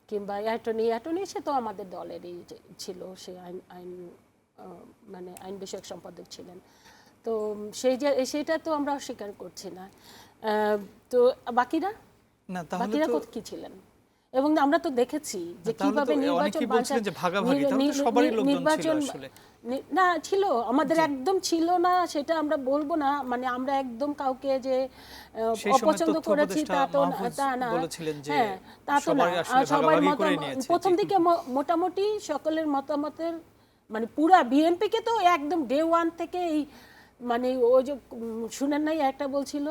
কিংবা অ্যাটর্নি সে তো আমাদের দলেরই ছিল, সে মানে আইন বিষয়ক সম্পাদক ছিলেন। তো সেইটা তো আমরা অস্বীকার করছি না। তো বাকিরা কি ছিলেন? এবং আমরা তো দেখেছি যে কিভাবে নির্বাচন না ছিল, আমাদের একদম ছিল না সেটা আমরা বলবো না। মানে আমরা একদম কাউকে যে অপছন্দ করেছি তা না, হ্যাঁ তা তো না। সবার প্রথম দিকে মোটামুটি সকলের মতামতের মানে পুরা বিএনপিকে তো একদম ডে ওয়ান থেকে এই মানে ওই যে শুনেন নাই একটা বলছিল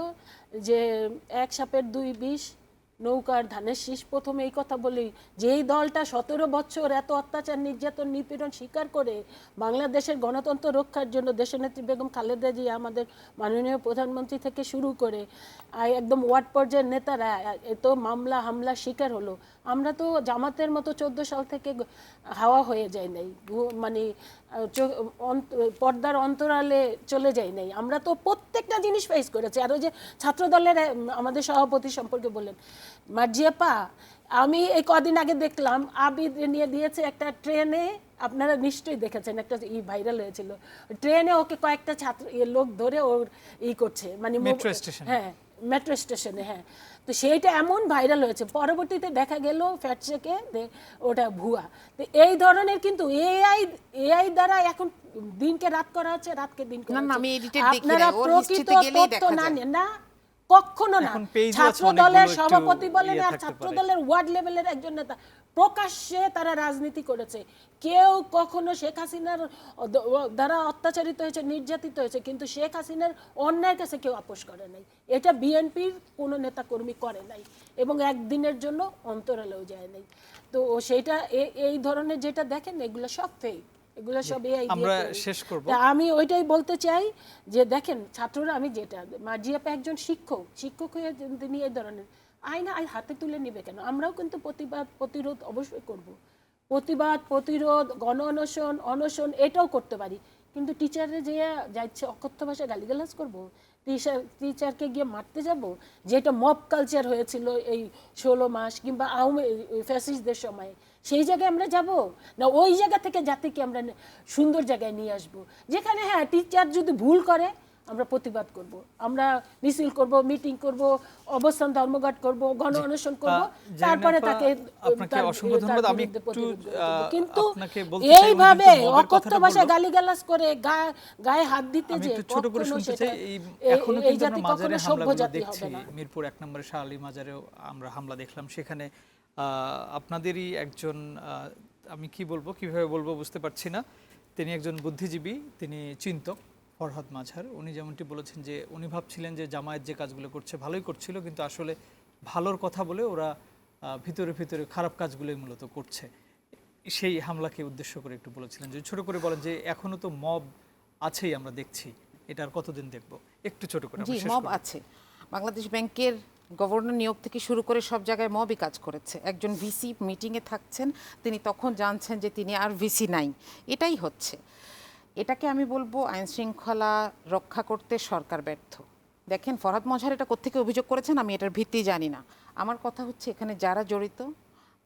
যে এক সাপের 2 বিষ, নৌকার ধানের শীষ। প্রথমে এই কথা বলি, যেই দলটা 17 বছর এত অত্যাচার, নির্যাতন, নিপীড়ন স্বীকার করে বাংলাদেশের গণতন্ত্র রক্ষার জন্য দেশনেত্রী বেগম খালেদা জিয়া, আমাদের মাননীয় প্রধানমন্ত্রী থেকে শুরু করে একদম ওয়ার্ড পর্যায়ের নেতারা এত মামলা হামলা শিকার হলো। আমরা তো জামাতের মতো 14 সাল থেকে হাওয়া হয়ে যাই নাই, মানে পর্দার অন্তরালে চলে যাই নাই। আমরা তো প্রত্যেকটা জিনিস ফেস করেছি। আর ওই যে ছাত্র দলের আমাদের সভাপতি সম্পর্কে বললেন, মার্জিয়াপা, আমি এই কদিন আগে দেখলাম আবিদ নিয়ে দিয়েছে একটা ট্রেনে, আপনারা নিশ্চয়ই দেখেছেন, একটা ভাইরাল হয়েছিল, ট্রেনে ওকে কয়েকটা ছাত্র লোক ধরে ওর করছে, মানে হ্যাঁ মেট্রো স্টেশনে, হ্যাঁ। তো সেইটা এমন ভাইরাল হয়েছে, পরবর্তীতে দেখা গেল ফ্যাক্ট চেকে ওটা ভুয়া। তো এই ধরনের কিন্তু এআই দ্বারা এখন দিনকে রাত করা হচ্ছে, রাতকে দিন করা হচ্ছে। আপনারা প্রকৃত তথ্য না কখনো না। ছাত্র দলের সভাপতি বলেন আর ছাত্র দলের ওয়ার্ড লেভেলের একজন নেতা প্রকাশ্যে তারা রাজনীতি করেছে। কেউ কখনো শেখ হাসিনার দ্বারা অত্যাচারিত হয়েছে, নির্যাতিত হয়েছে, কিন্তু শেখ হাসিনার অন্যায়ের কাছে কেউ আপোষ করে নাই। এটা বিএনপির কোনো নেতা কর্মী করে নাই, এবং একদিনের জন্য অন্তরালেও যায় নাই। তো সেইটা এই ধরনের যেটা দেখেন এগুলো সব ফেক, এগুলো সব আমরা শেষ করব। আমি ওইটাই বলতে চাই যে দেখেন ছাত্ররা, আমি যেটা মার্জিয়াপা একজন শিক্ষক হয়ে তিনি এই ধরনের আইন হাতে তুলে নিবে কেন? আমরাও কিন্তু প্রতিবাদ প্রতিরোধ অবশ্যই করব। প্রতিবাদ প্রতিরোধ গণ অনশন অনশন এটাও করতে পারি, কিন্তু টিচারে যে যাচ্ছে অকথ্য ভাষায় গালিগালাজ করব, টিচারকে গিয়ে মারতে যাব, যেটা মব কালচার হয়েছিল এই 16 মাস কিংবা ফ্যাসিস্টদের সময়, সেই জায়গায় আমরা যাব না? ওই জায়গা থেকে জাতিকে আমরা সুন্দর জায়গায় নিয়ে আসব, যেখানে হ্যাঁ টিচার যদি ভুল করে আমরা প্রতিবাদ করব, আমরা মিছিল করব, মিটিং করব, অবস্থান ধর্মঘট করব, গণ অনশন করব, তারপরে তাকে আপনাকে অসংখ্য ধন্যবাদ। আমি একটু কিন্তু আপনাকে বলতে চাই, এইভাবে উনি কিন্তু মবের অকথ্য কথাটা ভাষায় বলল। গালিগালাজ করে গায়ে হাত দিতে আমি যে একটু ছোট করে কখনো শুনতে সেটা চাই, এখনো এই কিন্তু জাতি আমরা মাজারে কখনো সভ্য হামলাগুলো জাতি দেখছি। হবে না। মিরপুর 1 নম্বরে শাহ আলী মাজারেও আমরা হামলা দেখলাম, সেখানে আপনাদেরই একজন আমি কি বলবো কিভাবে বলবো বুঝতে পারছি না, তিনি একজন বুদ্ধিজীবী, তিনি চিন্তক ফরহাদ মাঝহার। উনি যেমনটি বলেছেন যে উনি ভাবছিলেন যে জামায়াত যে কাজগুলো করছে ভালোই করছিল, কিন্তু আসলে ভালোর কথা বলে ওরা ভিতরে ভিতরে খারাপ কাজগুলোই মূলত করছে। সেই হামলাকে উদ্দেশ্য করে একটু বলেছিলেন, যদি ছোট করে বলেন যে এখনো তো মব আছেই, আমরা দেখছি, এটা আর কতদিন দেখবো, একটু ছোট করে জি আমরা শেষ মব করব। আছে। বাংলাদেশ ব্যাংকের গভর্নর নিয়োগ থেকে শুরু করে সব জায়গায় মবই কাজ করেছে। একজন ভিসি মিটিংয়ে থাকছেন, তিনি তখন জানছেন যে তিনি আর ভিসি নাই। এটাই হচ্ছে। এটাকে আমি বলবো আইন শৃঙ্খলা রক্ষা করতে সরকার ব্যর্থ। দেখেন ফরহাদ মজহার এটা কোত্থেকে অভিযোগ করেছেন আমি এটার ভিত্তি জানি না। আমার কথা হচ্ছে এখানে যারা জড়িত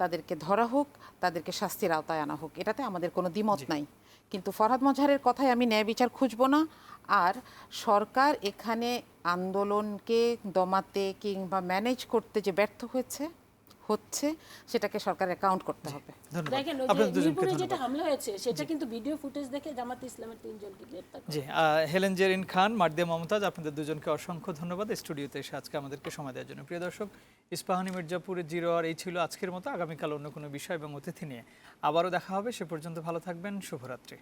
তাদেরকে ধরা হোক, তাদেরকে শাস্তির আওতায় আনা হোক, এটাতে আমাদের কোনো দ্বিমত নাই। কিন্তু ফরহাদ মজহারের কথায় আমি ন্যায় বিচার খুঁজবো না। আর সরকার এখানে আন্দোলনকে দমাতে কিংবা ম্যানেজ করতে যে ব্যর্থ হচ্ছে সেটাকে সরকার অ্যাকাউন্ট করতে হবে। ধন্যবাদ দেখেন ওই যে আপনাদের দুজনকে মিরপুরে যেটা ধন্যবাদ। হামলা হয়েছে সেটা কিন্তু ভিডিও ফুটেজ দেখে জামাত ইসলামের 3 জনকে গ্রেফতার করা জি, হেলেন জেরিন খান, মার্দিয়া মমতাজ, আপনাদের দুজনকে অসংখ্য ধন্যবাদ স্টুডিওতে এসে আজকে আমাদেরকে সময় দেওয়ার জন্য। প্রিয় দর্শক, ইস্পাহানি মির্জাপুরের 0 আওয়ার এই ছিল আজকের মতো। আগামীকাল অন্য কোনো বিষয় এবং অতিথি নিয়ে আবারও দেখা হবে। সে পর্যন্ত ভালো থাকবেন, শুভরাত্রি।